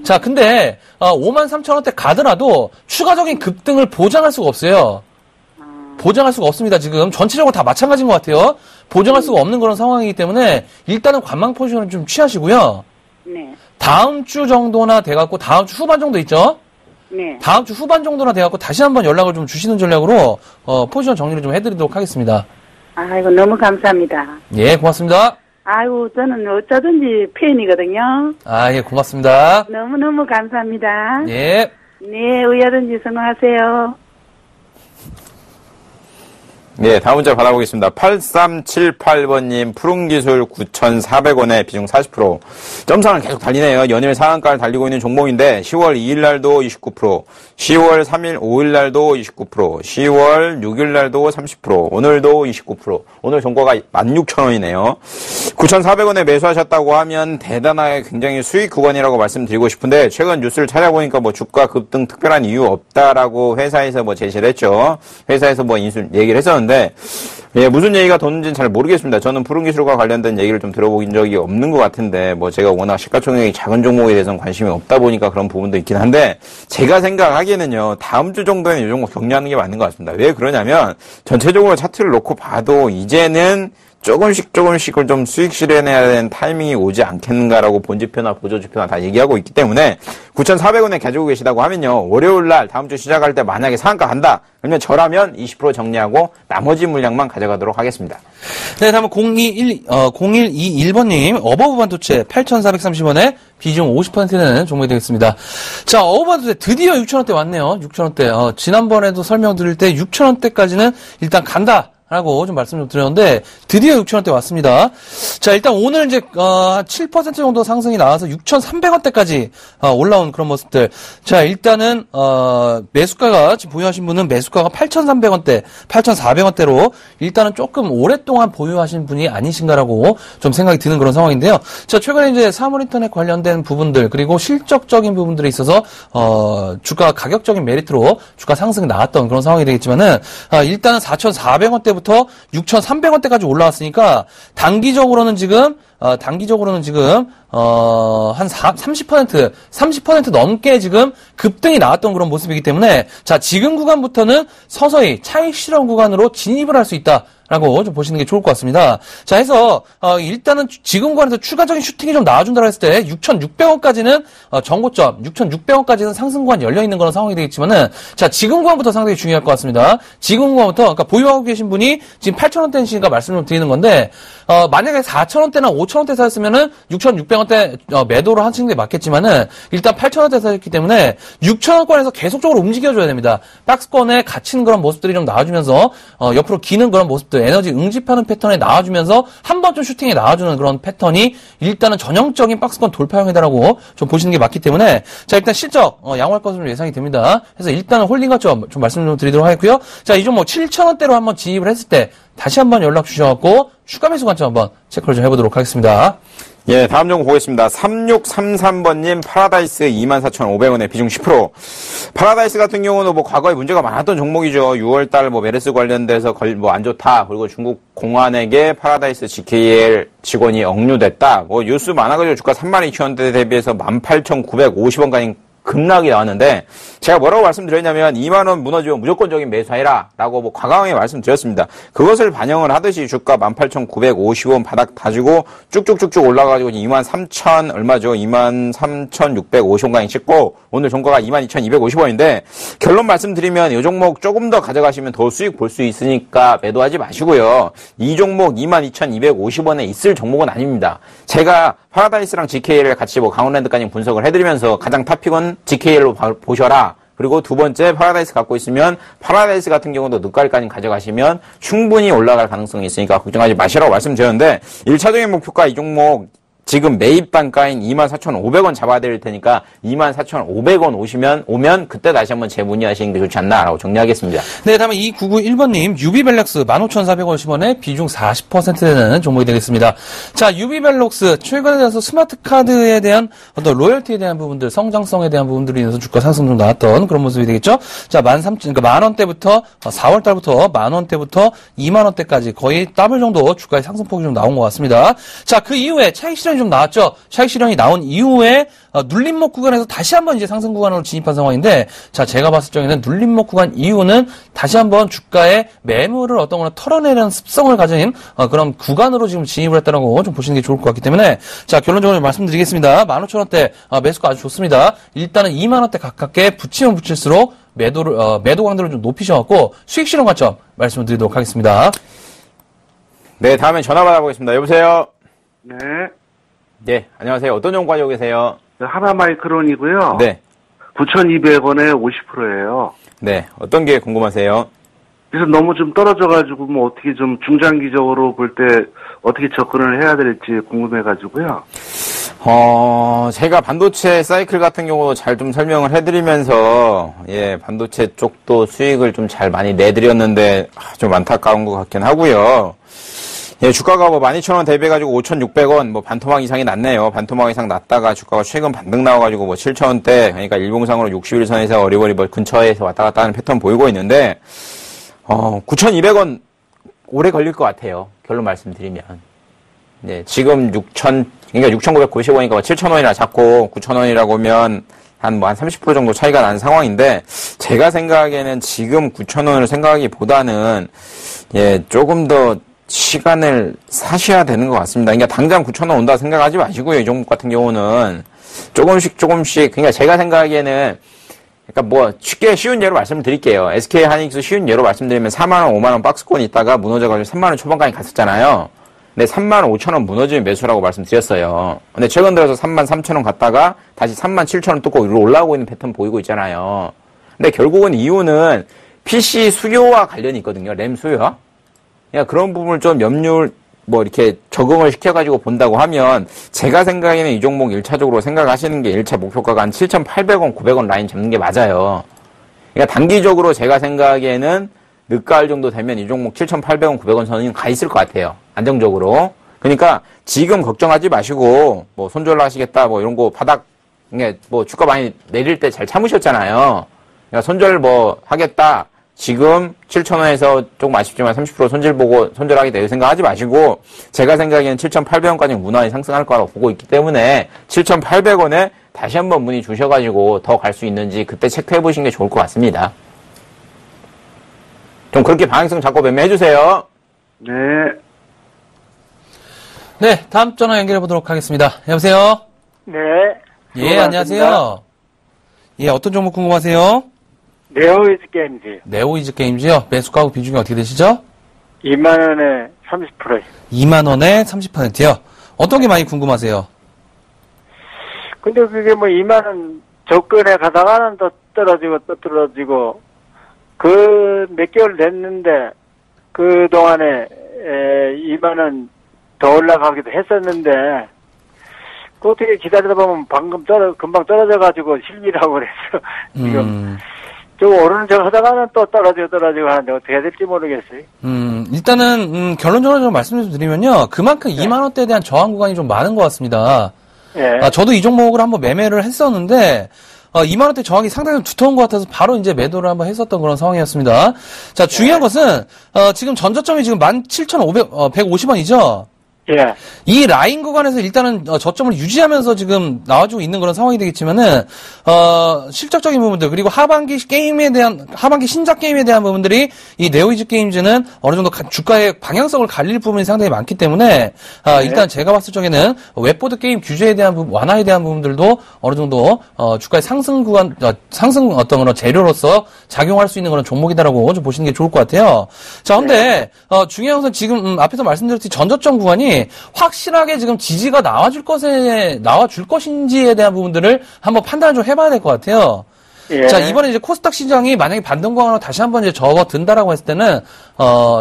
자, 근데 53,000원대 가더라도 추가적인 급등을 보장할 수가 없어요. 보장할 수가 없습니다. 지금 전체적으로 다 마찬가지인 것 같아요. 보장할 수가 없는 그런 상황이기 때문에 일단은 관망 포지션을 좀 취하시고요. 네. 다음 주 정도나 돼갖고 다음 주 후반 정도 있죠? 네. 다음 주 후반 정도나 돼갖고 다시 한번 연락을 좀 주시는 전략으로 포지션 정리를 좀 해드리도록 하겠습니다. 아이고, 너무 감사합니다. 예, 고맙습니다. 아이고, 저는 어쩌든지 팬이거든요. 아, 예, 고맙습니다. 너무너무 감사합니다. 예. 네, 의하든지 선호하세요. 네, 다음 문자 받아보겠습니다. 8378번님, 푸른기술 9,400원에 비중 40%. 점상을 계속 달리네요. 연일 상한가를 달리고 있는 종목인데, 10월 2일 날도 29%, 10월 3일, 5일 날도 29%, 10월 6일 날도 30%, 오늘도 29%. 오늘 종가가 16,000원이네요. 9,400원에 매수하셨다고 하면 대단하게 굉장히 수익 구간이라고 말씀드리고 싶은데, 최근 뉴스를 찾아보니까 뭐 주가 급등 특별한 이유 없다라고 회사에서 뭐 제시를 했죠. 회사에서 뭐 얘기를 했었는데, 하는데, 예, 무슨 얘기가 도는지는 잘 모르겠습니다. 저는 푸른 기술과 관련된 얘기를 좀 들어본 적이 없는 것 같은데, 뭐 제가 워낙 시가총액이 작은 종목에 대해서는 관심이 없다 보니까 그런 부분도 있긴 한데, 제가 생각하기에는요, 다음 주 정도에는 이 종목 격리하는 게 맞는 것 같습니다. 왜 그러냐면, 전체적으로 차트를 놓고 봐도 이제는 조금씩을 좀 수익 실현해야 되는 타이밍이 오지 않겠는가라고 본지표나 보조지표나 다 얘기하고 있기 때문에 9,400원에 가지고 계시다고 하면요. 월요일날 다음 주 시작할 때 만약에 상한가 간다. 그러면 저라면 20% 정리하고 나머지 물량만 가져가도록 하겠습니다. 네, 다음은 0121번님, 어버브 반도체 8,430원에 비중 50%는 종목이 되겠습니다. 자, 어버브 반도체 드디어 6,000원대 왔네요. 6,000원대. 지난번에도 설명드릴 때 6,000원대까지는 일단 간다. 라고 좀 말씀 좀 드렸는데, 드디어 6,000원대 왔습니다. 자, 일단 오늘 이제, 7% 정도 상승이 나와서 6,300원대까지, 올라온 그런 모습들. 자, 일단은, 매수가가, 지금 보유하신 분은 매수가가 8,300원대, 8,400원대로, 일단은 조금 오랫동안 보유하신 분이 아니신가라고 좀 생각이 드는 그런 상황인데요. 자, 최근에 이제 사물인터넷 관련된 부분들, 그리고 실적적인 부분들에 있어서, 주가 가격적인 메리트로 주가 상승이 나왔던 그런 상황이 되겠지만은, 일단은 4,400원대부터 6,300원대까지 올라왔으니까 단기적으로는 지금 한 30% 넘게 지금 급등이 나왔던 그런 모습이기 때문에 자, 지금 구간부터는 서서히 차익 실현 구간으로 진입을 할 수 있다. 라고 좀 보시는 게 좋을 것 같습니다. 자, 해서, 일단은 지금 구간에서 추가적인 슈팅이 좀 나와준다고 했을 때, 6,600원까지는, 정고점, 6,600원까지는 상승 구간 열려있는 그런 상황이 되겠지만은, 자, 지금 구간부터 상당히 중요할 것 같습니다. 지금 구간부터, 그러니까 보유하고 계신 분이 지금 8,000원대니까 말씀을 드리는 건데, 만약에 4,000원대나 5,000원대 사였으면은, 6,600원대, 매도를 하시는 게 맞겠지만은, 일단 8,000원대 사였기 때문에, 6,000원권에서 계속적으로 움직여줘야 됩니다. 박스권에 갇히는 그런 모습들이 좀 나와주면서, 옆으로 기는 그런 모습들, 에너지 응집하는 패턴에 나와주면서 한 번쯤 슈팅에 나와주는 그런 패턴이 일단은 전형적인 박스권 돌파형이다라고 좀 보시는 게 맞기 때문에 자, 일단 실적 양호할 것으로 예상이 됩니다. 그래서 일단은 홀딩 가점 좀 말씀 좀 드리도록 하겠고요. 자, 이 종목 7,000원대로 한번 진입을 했을 때 다시 한번 연락 주셔갖고 추가 매수 관점 한번 체크를 좀 해보도록 하겠습니다. 예, 다음 종목 보겠습니다. 3633번님, 파라다이스 24,500원에 비중 10%. 파라다이스 같은 경우는 뭐 과거에 문제가 많았던 종목이죠. 6월달 뭐 메르스 관련돼서 뭐 안 좋다. 그리고 중국 공안에게 파라다이스 GKL 직원이 억류됐다. 뭐 뉴스 많아가지고 주가 32,000원대 대비해서 18,950원까지 급락이 나왔는데 제가 뭐라고 말씀드렸냐면 2만원 무너지면 무조건적인 매수해라 라고 뭐 과감하게 말씀드렸습니다. 그것을 반영을 하듯이 주가 18,950원 바닥 다지고 쭉쭉쭉쭉 올라가가지고 23,000 얼마죠? 23,650원까지 찍고 오늘 종가가 22,250원인데 결론 말씀드리면 이 종목 조금 더 가져가시면 더 수익 볼 수 있으니까 매도하지 마시고요. 이 종목 22,250원에 있을 종목은 아닙니다. 제가 파라다이스랑 GKL을 같이 뭐 강원랜드까지 분석을 해드리면서 가장 탑픽은 GKL로 보셔라. 그리고 두 번째 파라다이스 갖고 있으면 파라다이스 같은 경우도 늦가을까지 가져가시면 충분히 올라갈 가능성이 있으니까 걱정하지 마시라고 말씀드렸는데 1차적인 목표가 이 종목 지금 매입 단가인 24,500원 잡아야 될 테니까 24,500원 오면 그때 다시 한번 재문의하시는 게 좋지 않나라고 정리하겠습니다. 네, 다음은 2991번님, 유비벨럭스 15,450원에 비중 40% 되는 종목이 되겠습니다. 자, 유비벨럭스 최근에 들어서 스마트 카드에 대한 어떤 로열티에 대한 부분들, 성장성에 대한 부분들이 있어서 주가 상승 좀 나왔던 그런 모습이 되겠죠. 자, 13,000, 그러니까 만원대부터 4월달부터 만원대부터 2만원대까지 거의 더블 정도 주가의 상승폭이 좀 나온 것 같습니다. 자, 그 이후에 차익 실현이 좀 나왔죠. 차익 실현이 나온 이후에 눌림목 구간에서 다시 한번 이제 상승 구간으로 진입한 상황인데, 자, 제가 봤을 적에는 눌림목 구간 이후는 다시 한번 주가의 매물을 어떤 거나 털어내는 습성을 가진 그런 구간으로 지금 진입을 했다라고 좀 보시는 게 좋을 것 같기 때문에, 자, 결론적으로 말씀드리겠습니다. 15,000원대 매수가 아주 좋습니다. 일단은 2만원대 가깝게 붙이면 붙일수록 매도 강도를 좀 높이셔갖고 수익 실현 관점 말씀을 드리도록 하겠습니다. 네, 다음에 전화 받아보겠습니다. 여보세요? 네. 네, 안녕하세요. 어떤 종목 가지고 계세요? 하나마이크론이고요. 네. 9,200원에 50%예요. 네, 어떤 게 궁금하세요? 그래서 너무 좀 떨어져가지고 뭐 어떻게 좀 중장기적으로 볼 때 어떻게 접근을 해야 될지 궁금해가지고요. 제가 반도체 사이클 같은 경우도 잘 좀 설명을 해드리면서, 예, 반도체 쪽도 수익을 좀 잘 많이 내드렸는데, 좀 안타까운 것 같긴 하고요. 예, 주가가 뭐 12,000원 대비해가지고 5,600원, 뭐 반토막 이상이 났네요. 반토막 이상 났다가 주가가 최근 반등 나와가지고 뭐 7,000원대, 그러니까 일봉상으로 60일선에서 어리버리 근처에서 왔다 갔다 하는 패턴 보이고 있는데, 9,200원 오래 걸릴 것 같아요. 결론 말씀드리면. 네, 지금 6,990원이니까 7,000원이나 잡고 9,000원이라고 하면 한 30% 정도 차이가 나는 상황인데, 제가 생각하기에는 지금 9,000원을 생각하기보다는, 예, 조금 더 시간을 사셔야 되는 것 같습니다. 그러니까 당장 9,000원 온다 생각하지 마시고요. 이 종목 같은 경우는. 조금씩, 그러니까 제가 생각하기에는, 그러니까 뭐, 쉽게 쉬운 예로 말씀을 드릴게요. SK 하이닉스 쉬운 예로 말씀드리면 4만원, 5만원 박스권이 있다가 무너져가지고 3만원 초반까지 갔었잖아요. 근데 35,000원 무너지면 매수라고 말씀드렸어요. 근데 최근 들어서 33,000원 갔다가 다시 37,000원 뚫고 위로 올라오고 있는 패턴 보이고 있잖아요. 근데 결국은 이유는 PC 수요와 관련이 있거든요. 램 수요와. 그러니까 그런 부분을 좀 염려를 뭐 이렇게 적응을 시켜가지고 본다고 하면, 제가 생각에는 이 종목 1차적으로 생각하시는 게 1차 목표가가 한 7,800원, 900원 라인 잡는 게 맞아요. 그러니까 단기적으로 제가 생각하기에는 늦가을 정도 되면 이 종목 7,800원, 900원 선은 가 있을 것 같아요. 안정적으로. 그러니까 지금 걱정하지 마시고, 뭐 손절을 하시겠다, 뭐 이런 거 바닥, 뭐 주가 많이 내릴 때 잘 참으셨잖아요. 그러니까 손절 뭐 하겠다. 지금 7,000원에서 조금 아쉽지만 30% 손절 보고 손절하겠다 이렇게 생각하지 마시고, 제가 생각에는 7,800원까지 무난히 상승할 거라고 보고 있기 때문에 7,800원에 다시 한번 문의 주셔가지고 더 갈 수 있는지 그때 체크해 보시는 게 좋을 것 같습니다. 좀 그렇게 방향성 잡고 매매해주세요. 네. 네, 다음 전화 연결해 보도록 하겠습니다. 여보세요? 네. 예, 안녕하세요. 예, 어떤 종목 궁금하세요? 네오이즈 게임즈. 네오이즈 게임즈요? 매수가하고 비중이 어떻게 되시죠? 2만원에 30%요. 2만원에 30%요? 어떤 게 많이 궁금하세요? 근데 그게 뭐 2만원 접근해 가다가는 또 떨어지고, 그 몇 개월 됐는데, 그 동안에 2만원 더 올라가기도 했었는데, 그 어떻게 기다리다 보면 금방 떨어져가지고 실미라고 그래서, 지금, 좀 오르는 척 하다가는 또 떨어지고 하는데 어떻게 해야 될지 모르겠어요. 일단은, 결론적으로 좀 말씀 좀 드리면요. 그만큼 2만원대에 대한 저항 구간이 좀 많은 것 같습니다. 예. 저도 이 종목을 한번 매매를 했었는데, 2만원대 저항이 상당히 두터운 것 같아서 바로 이제 매도를 한번 했었던 그런 상황이었습니다. 자, 중요한 것은, 지금 전저점이 지금 17,150원이죠? 예. 이 라인 구간에서 일단은 저점을 유지하면서 지금 나와주고 있는 그런 상황이 되겠지만은, 실적적인 부분들, 그리고 하반기 신작 게임에 대한 부분들이 이 네오이즈 게임즈는 어느 정도 주가의 방향성을 갈릴 부분이 상당히 많기 때문에, 일단 제가 봤을 적에는 웹보드 게임 규제에 대한 부분, 완화에 대한 부분들도 어느 정도, 주가의 상승 구간, 상승 어떤 그런 재료로서 작용할 수 있는 그런 종목이다라고 좀 보시는 게 좋을 것 같아요. 자, 근데, 중요한 것은 지금, 앞에서 말씀드렸듯이 전저점 구간이 확실하게 지금 지지가 나와줄 것인지에 대한 부분들을 한번 판단을 좀 해봐야 될 것 같아요. 예. 자, 이번에 이제 코스닥 시장이 만약에 반등광으로 다시 한번 이제 접어든다라고 했을 때는,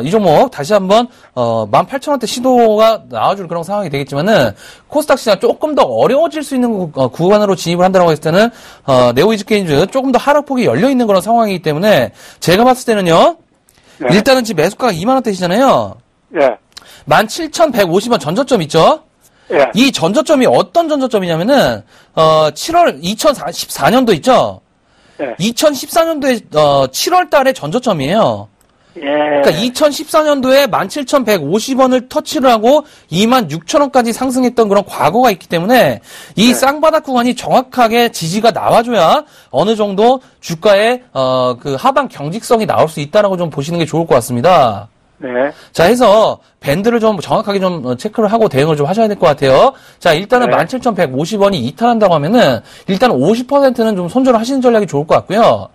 이 종목 다시 한번, 18,000원대 시도가 나와줄 그런 상황이 되겠지만은, 코스닥 시장 조금 더 어려워질 수 있는 구간으로 진입을 한다라고 했을 때는, 네오이즈 게임즈 조금 더 하락폭이 열려있는 그런 상황이기 때문에, 제가 봤을 때는요, 예. 일단은 지금 매수가가 2만원대시잖아요. 예. 17,150원 전저점 있죠? 예. 이 전저점이 어떤 전저점이냐면은, 2014년도 있죠? 예. 2014년도에, 7월 달에 전저점이에요. 예. 그러니까 2014년도에 17,150원을 터치를 하고 26,000원까지 상승했던 그런 과거가 있기 때문에 이 쌍바닥 구간이 정확하게 지지가 나와줘야 어느 정도 주가의, 그 하방 경직성이 나올 수 있다라고 좀 보시는 게 좋을 것 같습니다. 네. 자, 해서 밴드를 좀 정확하게 좀 체크를 하고 대응을 좀 하셔야 될 것 같아요. 자, 일단은 네. 17,150원이 이탈한다고 하면은 일단 50%는 좀 손절을 하시는 전략이 좋을 것 같고요.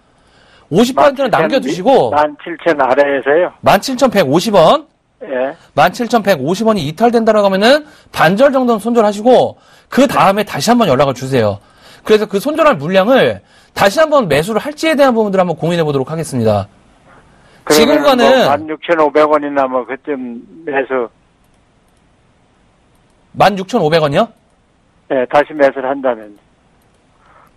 50%는 남겨두시고 17,000 아래에서요. 17,150원, 예. 17,150원이 이탈된다라고 하면은 반절 정도는 손절하시고 그 다음에 다시 한번 연락을 주세요. 그래서 그 손절할 물량을 다시 한번 매수를 할지에 대한 부분들을 한번 고민해 보도록 하겠습니다. 지금 구간은 16,500원이나 뭐 그쯤 매수. 16,500원이요? 예, 다시 매수를 한다면.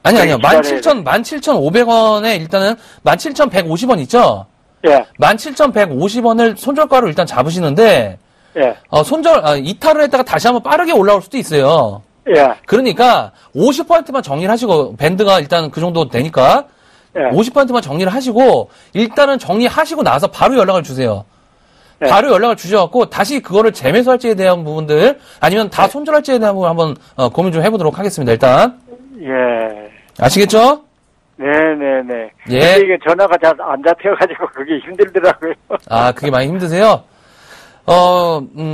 아니요. 17,500원에 일단은 17,150원 있죠? 예. 17,150원을 손절가로 일단 잡으시는데, 예. 이탈을 했다가 다시 한번 빠르게 올라올 수도 있어요. 예. 그러니까 50%만 정리를 하시고, 밴드가 일단 그 정도 되니까, 예. 50%만 정리를 하시고, 일단은 정리하시고 나서 바로 연락을 주세요. 네. 바로 연락을 주셔갖고 다시 그거를 재매수할지에 대한 부분들 아니면 다 손절할지에 대한 부분 한번 고민 좀 해보도록 하겠습니다. 일단 예. 아시겠죠? 네네네. 예. 근데 이게 전화가 잘 안 잡혀가지고 그게 힘들더라고요. 아, 그게 많이 힘드세요?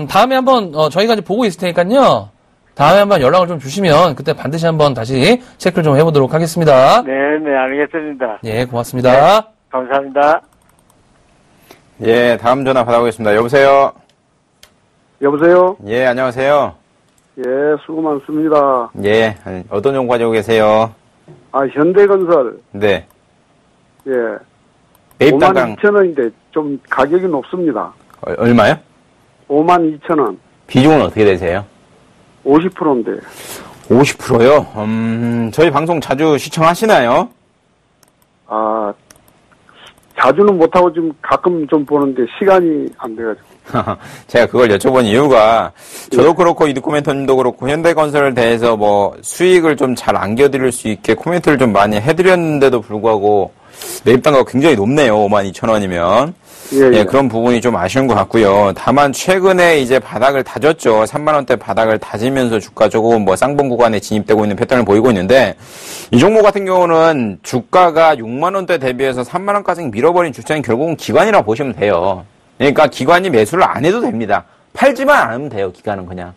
다음에 한번 저희가 이제 보고 있을 테니까요. 다음에 한번 연락을 좀 주시면 그때 반드시 한번 다시 체크를 좀 해보도록 하겠습니다. 네네, 알겠습니다. 예, 고맙습니다. 네, 감사합니다. 예, 다음 전화 받아보겠습니다. 여보세요? 여보세요? 예, 안녕하세요. 예, 수고 많습니다. 예, 어떤 정보 가지고 계세요? 현대건설. 네. 예. 매입당당 52,000원인데 좀 가격이 높습니다. 얼마요? 52,000원. 비중은 어떻게 되세요? 50%인데. 50%요? 저희 방송 자주 시청하시나요? 자주는 못하고 지금 가끔 좀 보는데 시간이 안 돼가지고. 제가 그걸 여쭤본 이유가 저도 그렇고 이드코멘터님도 그렇고 현대건설에 대해서 뭐 수익을 좀 잘 안겨드릴 수 있게 코멘트를 좀 많이 해드렸는데도 불구하고 매입단가가 굉장히 높네요. 52,000원이면. 예, 그런 부분이 좀 아쉬운 것 같고요. 다만 최근에 이제 바닥을 다졌죠. 3만원대 바닥을 다지면서 주가 조금 뭐 쌍봉 구간에 진입되고 있는 패턴을 보이고 있는데 이 종목 같은 경우는 주가가 6만원대 대비해서 3만원까지 밀어버린 주체는 결국은 기관이라 보시면 돼요. 그러니까 기관이 매수를 안 해도 됩니다. 팔지만 않으면 돼요. 기관은 그냥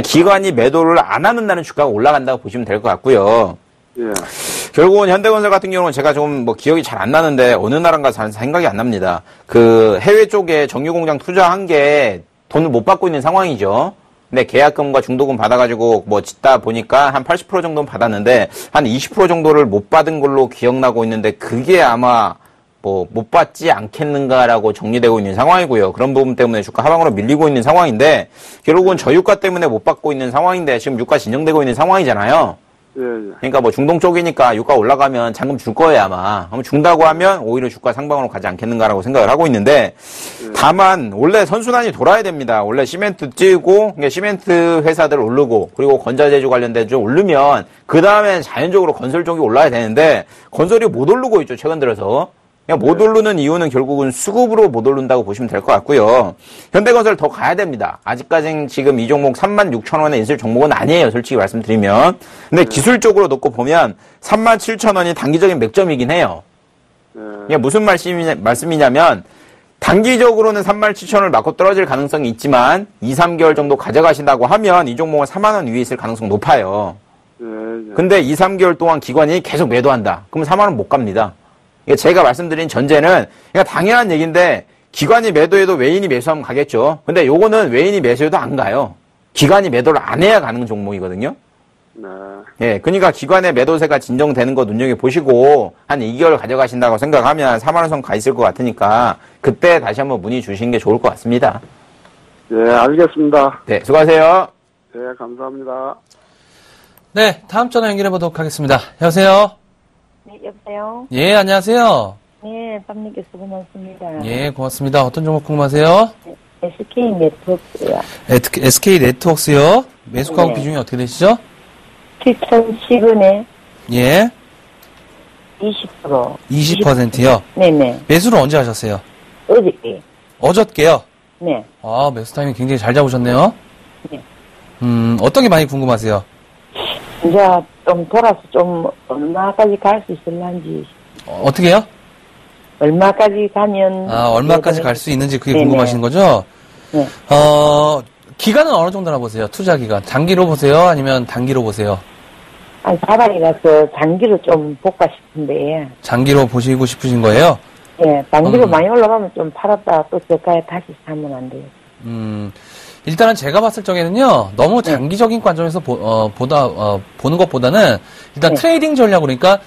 기관이 매도를 안 하는 날은 주가가 올라간다고 보시면 될 것 같고요. 예. 결국은 현대건설 같은 경우는 제가 좀 뭐 기억이 잘 안 나는데 어느 나라인가 잘 생각이 안 납니다. 그 해외 쪽에 정유공장 투자한 게 돈을 못 받고 있는 상황이죠. 근데 계약금과 중도금 받아가지고 뭐 짓다 보니까 한 80% 정도는 받았는데 한 20% 정도를 못 받은 걸로 기억나고 있는데 그게 아마 뭐 못 받지 않겠는가라고 정리되고 있는 상황이고요. 그런 부분 때문에 주가 하방으로 밀리고 있는 상황인데 결국은 저유가 때문에 못 받고 있는 상황인데 지금 유가 진정되고 있는 상황이잖아요. 예. 그러니까 뭐 중동 쪽이니까 유가 올라가면 잔금 줄 거예요 아마. 한번 준다고 하면 오히려 주가 상방으로 가지 않겠는가라고 생각을 하고 있는데 다만 원래 선순환이 돌아야 됩니다. 원래 시멘트 찌고 그러니까 시멘트 회사들 오르고 그리고 건자재주 관련된 좀 오르면 그 다음에 자연적으로 건설 쪽이 올라야 되는데 건설이 못 오르고 있죠 최근 들어서. 그냥 못 오르는 이유는 결국은 수급으로 못 오른다고 보시면 될 것 같고요. 현대건설 더 가야 됩니다. 아직까지는 지금 이 종목 36,000원에 있을 종목은 아니에요. 솔직히 말씀드리면. 근데 기술적으로 놓고 보면 37,000원이 단기적인 맥점이긴 해요. 이게 무슨 말씀이냐면 단기적으로는 37,000원을 맞고 떨어질 가능성이 있지만 2, 3개월 정도 가져가신다고 하면 이 종목은 4만원 위에 있을 가능성 높아요. 근데 2, 3개월 동안 기관이 계속 매도한다. 그러면 4만원 못 갑니다. 제가 말씀드린 전제는 그러니까 당연한 얘기인데 기관이 매도해도 외인이 매수하면 가겠죠. 근데 요거는 외인이 매수해도 안 가요. 기관이 매도를 안 해야 가는 종목이거든요. 네. 예, 그러니까 기관의 매도세가 진정되는 거 눈여겨보시고 한 2개월 가져가신다고 생각하면 4만원 선 가 있을 것 같으니까 그때 다시 한번 문의 주시는 게 좋을 것 같습니다. 예, 알겠습니다. 네, 수고하세요. 네, 감사합니다. 네, 다음 전화 연결해 보도록 하겠습니다. 여보세요? 네, 여보세요? 예, 안녕하세요. 네, 땀님께 수고 많습니다. 예, 고맙습니다. 어떤 종목 궁금하세요? 네, SK 네트워크요. SK 네트워크요? 매수가격 네. 비중이 어떻게 되시죠? 7,010원에 예, 20%. 20%요. 네네. 매수를 언제 하셨어요? 어저께. 어저께요? 네. 아, 매수 타이밍 굉장히 잘 잡으셨네요. 네. 어떤 게 많이 궁금하세요? 이제 좀 돌아서 좀 얼마까지 갈 수 있을런지. 어떻게요? 얼마까지 가면. 얼마까지 갈 수 있는지 그게 네네. 궁금하신 거죠? 네. 기간은 어느 정도나 보세요? 투자 기간. 장기로 보세요? 아니면 단기로 보세요? 아니, 바닥에 가서 장기로 좀 볼까 싶은데. 장기로 보시고 싶으신 거예요? 예, 단기로 많이 올라가면 좀 팔았다가 또 저가에 다시 사면 안 돼요. 일단은 제가 봤을 적에는요, 너무 장기적인 관점에서 보는 것보다는 일단 네. 트레이딩 전략, 그러니까,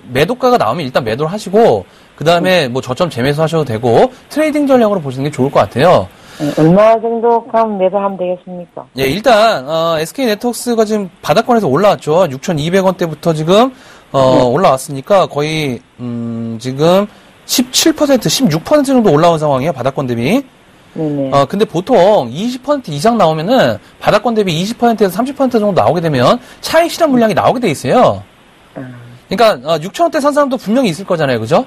매도가가 나오면 일단 매도를 하시고, 그 다음에 뭐 저점 재매수 하셔도 되고, 트레이딩 전략으로 보시는 게 좋을 것 같아요. 얼마 정도 가면 매도하면 되겠습니까? 예, 일단, SK 네트워크가 지금 바닥권에서 올라왔죠. 6,200원대부터 지금, 올라왔으니까 거의, 지금 17%, 16% 정도 올라온 상황이에요. 바닥권 대비. 네네. 근데 보통 20% 이상 나오면은 바닥권 대비 20%에서 30% 정도 나오게 되면 차익 실현 물량이 나오게 돼 있어요. 그러니까 6,000원대 산 사람도 분명히 있을 거잖아요, 그죠?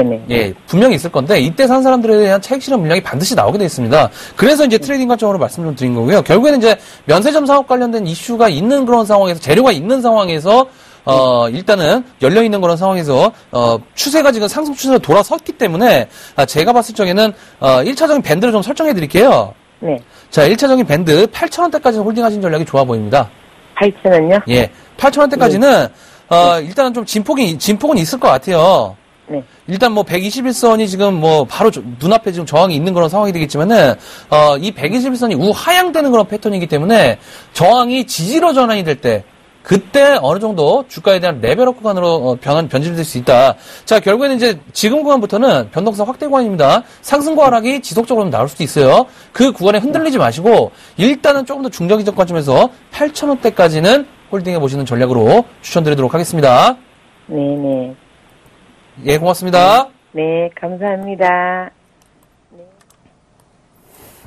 네네. 예, 분명히 있을 건데 이때 산 사람들에 대한 차익 실현 물량이 반드시 나오게 돼 있습니다. 그래서 이제 트레이딩 관점으로 말씀 좀 드린 거고요. 결국에는 이제 면세점 사업 관련된 이슈가 있는 그런 상황에서 재료가 있는 상황에서 일단은 열려있는 그런 상황에서, 추세가 지금 상승 추세로 돌아섰기 때문에, 제가 봤을 적에는, 1차적인 밴드를 좀 설정해 드릴게요. 네. 자, 1차적인 밴드 8,000원대까지 홀딩하신 전략이 좋아 보입니다. 8,000원요? 예. 8,000원대까지는, 일단은 좀 진폭은 있을 것 같아요. 네. 일단 뭐 121선이 지금 뭐 바로 눈앞에 지금 저항이 있는 그런 상황이 되겠지만은, 이 121선이 우하향되는 그런 패턴이기 때문에, 저항이 지지로 전환이 될 때, 그때 어느 정도 주가에 대한 레벨업 구간으로 변질될 수 있다. 자, 결국에는 이제 지금 구간부터는 변동성 확대 구간입니다. 상승과 하락이 지속적으로 나올 수도 있어요. 그 구간에 흔들리지 마시고 일단은 조금 더 중장기적 관점에서 8,000원대까지는 홀딩해 보시는 전략으로 추천드리도록 하겠습니다. 네네. 예, 고맙습니다. 네, 감사합니다.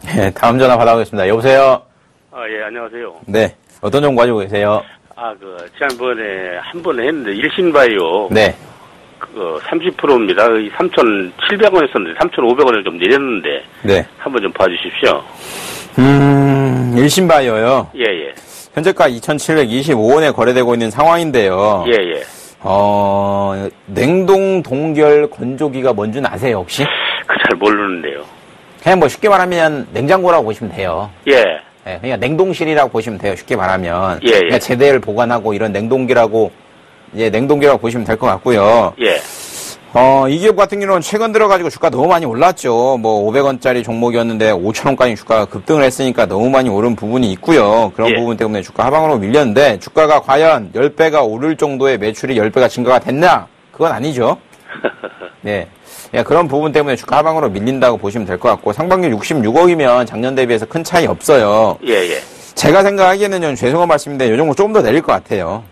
네, 다음 전화 받아보겠습니다. 여보세요? 예, 안녕하세요. 네. 어떤 정보 가지고 계세요? 지난번에 한 번 했는데, 일신바이오. 네. 30%입니다. 3,700원 했었는데, 3,500원을 좀 내렸는데. 네. 한번 좀 봐주십시오. 일신바이오요? 예, 예. 현재가 2,725원에 거래되고 있는 상황인데요. 예, 예. 냉동 동결 건조기가 뭔지는 아세요, 혹시? 잘 모르는데요. 그냥 뭐 쉽게 말하면 냉장고라고 보시면 돼요. 예. 네, 그러니까 냉동실이라고 보시면 돼요. 쉽게 말하면. 예, 예. 그러니까 재대를 보관하고 이런 냉동기라고 보시면 될 것 같고요. 예. 이 기업 같은 경우는 최근 들어가지고 주가 너무 많이 올랐죠. 뭐 500원짜리 종목이었는데 5,000원까지 주가가 급등을 했으니까 너무 많이 오른 부분이 있고요. 그런 부분 때문에 주가 하방으로 밀렸는데 주가가 과연 10배가 오를 정도의 매출이 10배가 증가가 됐냐? 그건 아니죠. 네. 그런 부분 때문에 주가 하방으로 밀린다고 보시면 될 것 같고 상반기 66억이면 작년 대비해서 큰 차이 없어요. 예, 예. 제가 생각하기에는 죄송한 말씀인데 요 정도 조금 더 내릴 것 같아요.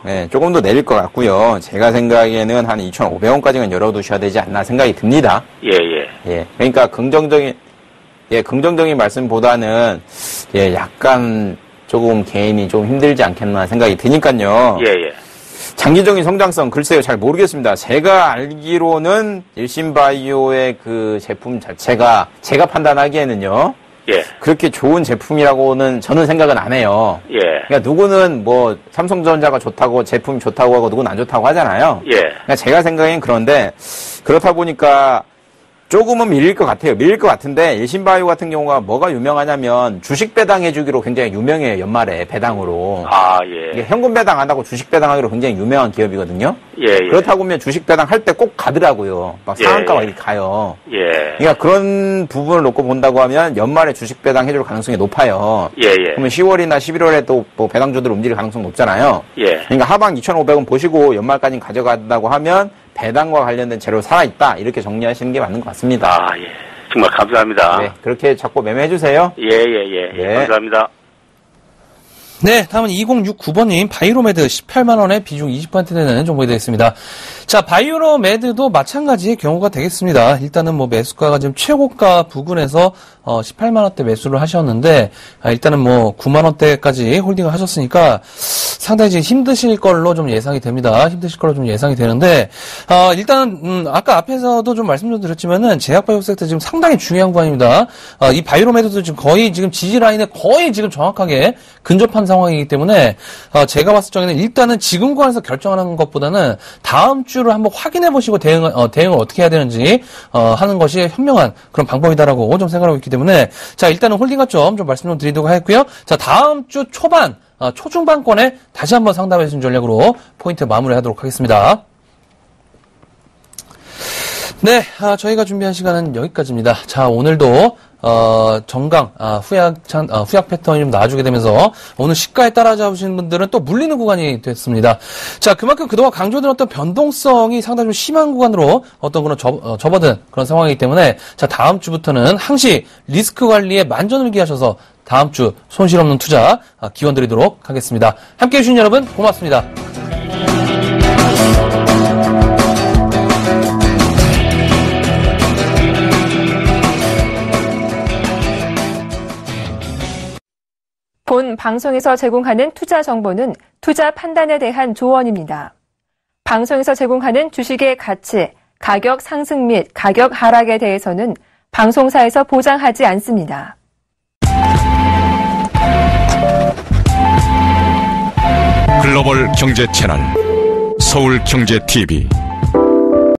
네, 조금 더 내릴 것 같고요. 제가 생각에는 한 2,500원까지는 열어두셔야 되지 않나 생각이 듭니다. 예, 예. 예. 그러니까 긍정적인 말씀보다는 약간 조금 개인이 좀 힘들지 않겠나 생각이 드니까요. 예, 예. 장기적인 성장성 글쎄요 잘 모르겠습니다. 제가 알기로는 일신바이오의 그 제품 자체가 제가 판단하기에는요. 예. 그렇게 좋은 제품이라고는 저는 생각은 안 해요. 예. 그러니까 누구는 뭐 삼성전자가 좋다고 제품이 좋다고 하고 누구는 안 좋다고 하잖아요. 예. 그러니까 제가 생각엔 그런데 그렇다 보니까 조금은 밀릴 것 같아요. 밀릴 것 같은데 일신바이오 같은 경우가 뭐가 유명하냐면 주식 배당해주기로 굉장히 유명해요. 연말에 배당으로. 예. 이게 현금 배당 안 하고 주식 배당하기로 굉장히 유명한 기업이거든요. 예, 예. 그렇다고 하면 주식 배당 할 때 꼭 가더라고요. 막 상한가 막 이렇게 가요. 예. 그러니까 그런 부분을 놓고 본다고 하면 연말에 주식 배당 해줄 가능성이 높아요. 예, 예. 그러면 10월이나 11월에 또 뭐 배당주들 움직일 가능성 높잖아요. 예. 그러니까 하방 2,500원 보시고 연말까지 가져간다고 하면 배당과 관련된 재료 살아있다. 이렇게 정리하시는 게 맞는 것 같습니다. 예. 정말 감사합니다. 네, 그렇게 자꾸 매매해주세요. 예. 감사합니다. 네, 다음은 2069번님, 바이오로메드 18만원에 비중 20% 되는 종목이 되겠습니다. 자, 바이오로메드도 마찬가지의 경우가 되겠습니다. 일단은 뭐 매수가가 지금 최고가 부근에서 18만원대 매수를 하셨는데, 일단은 뭐 9만원대까지 홀딩을 하셨으니까 상당히 지금 힘드실 걸로 좀 예상이 됩니다. 힘드실 걸로 좀 예상이 되는데, 일단, 아까 앞에서도 좀 말씀 좀 드렸지만은 제약바이오 섹터 지금 상당히 중요한 구간입니다. 이 바이오로메드도 지금 거의 지금 지지 라인에 거의 지금 정확하게 근접한 상황이기 때문에 제가 봤을 적에는 일단은 지금 구간에서 결정하는 것보다는 다음 주를 한번 확인해 보시고 대응을 어떻게 해야 되는지 하는 것이 현명한 그런 방법이다라고 좀 생각하고 있기 때문에 자 일단은 홀딩 가점 좀 말씀 좀 드리도록 하겠고요. 자 다음 주 초반 초중반권에 다시 한번 상담해 주신 전략으로 포인트 마무리하도록 하겠습니다. 네, 저희가 준비한 시간은 여기까지입니다. 자, 오늘도 정강, 후약 패턴이 좀 나아지게 되면서 오늘 시가에 따라잡으시는 분들은 또 물리는 구간이 됐습니다. 자, 그만큼 그동안 강조드렸던 변동성이 상당히 좀 심한 구간으로 어떤 그런 접어든 그런 상황이기 때문에 자, 다음 주부터는 항시 리스크 관리에 만전을 기하셔서 다음 주 손실 없는 투자 기원 드리도록 하겠습니다. 함께 해주신 여러분 고맙습니다. 본 방송에서 제공하는 투자 정보는 투자 판단에 대한 조언입니다. 방송에서 제공하는 주식의 가치, 가격 상승 및 가격 하락에 대해서는 방송사에서 보장하지 않습니다. 글로벌 경제 채널 서울경제TV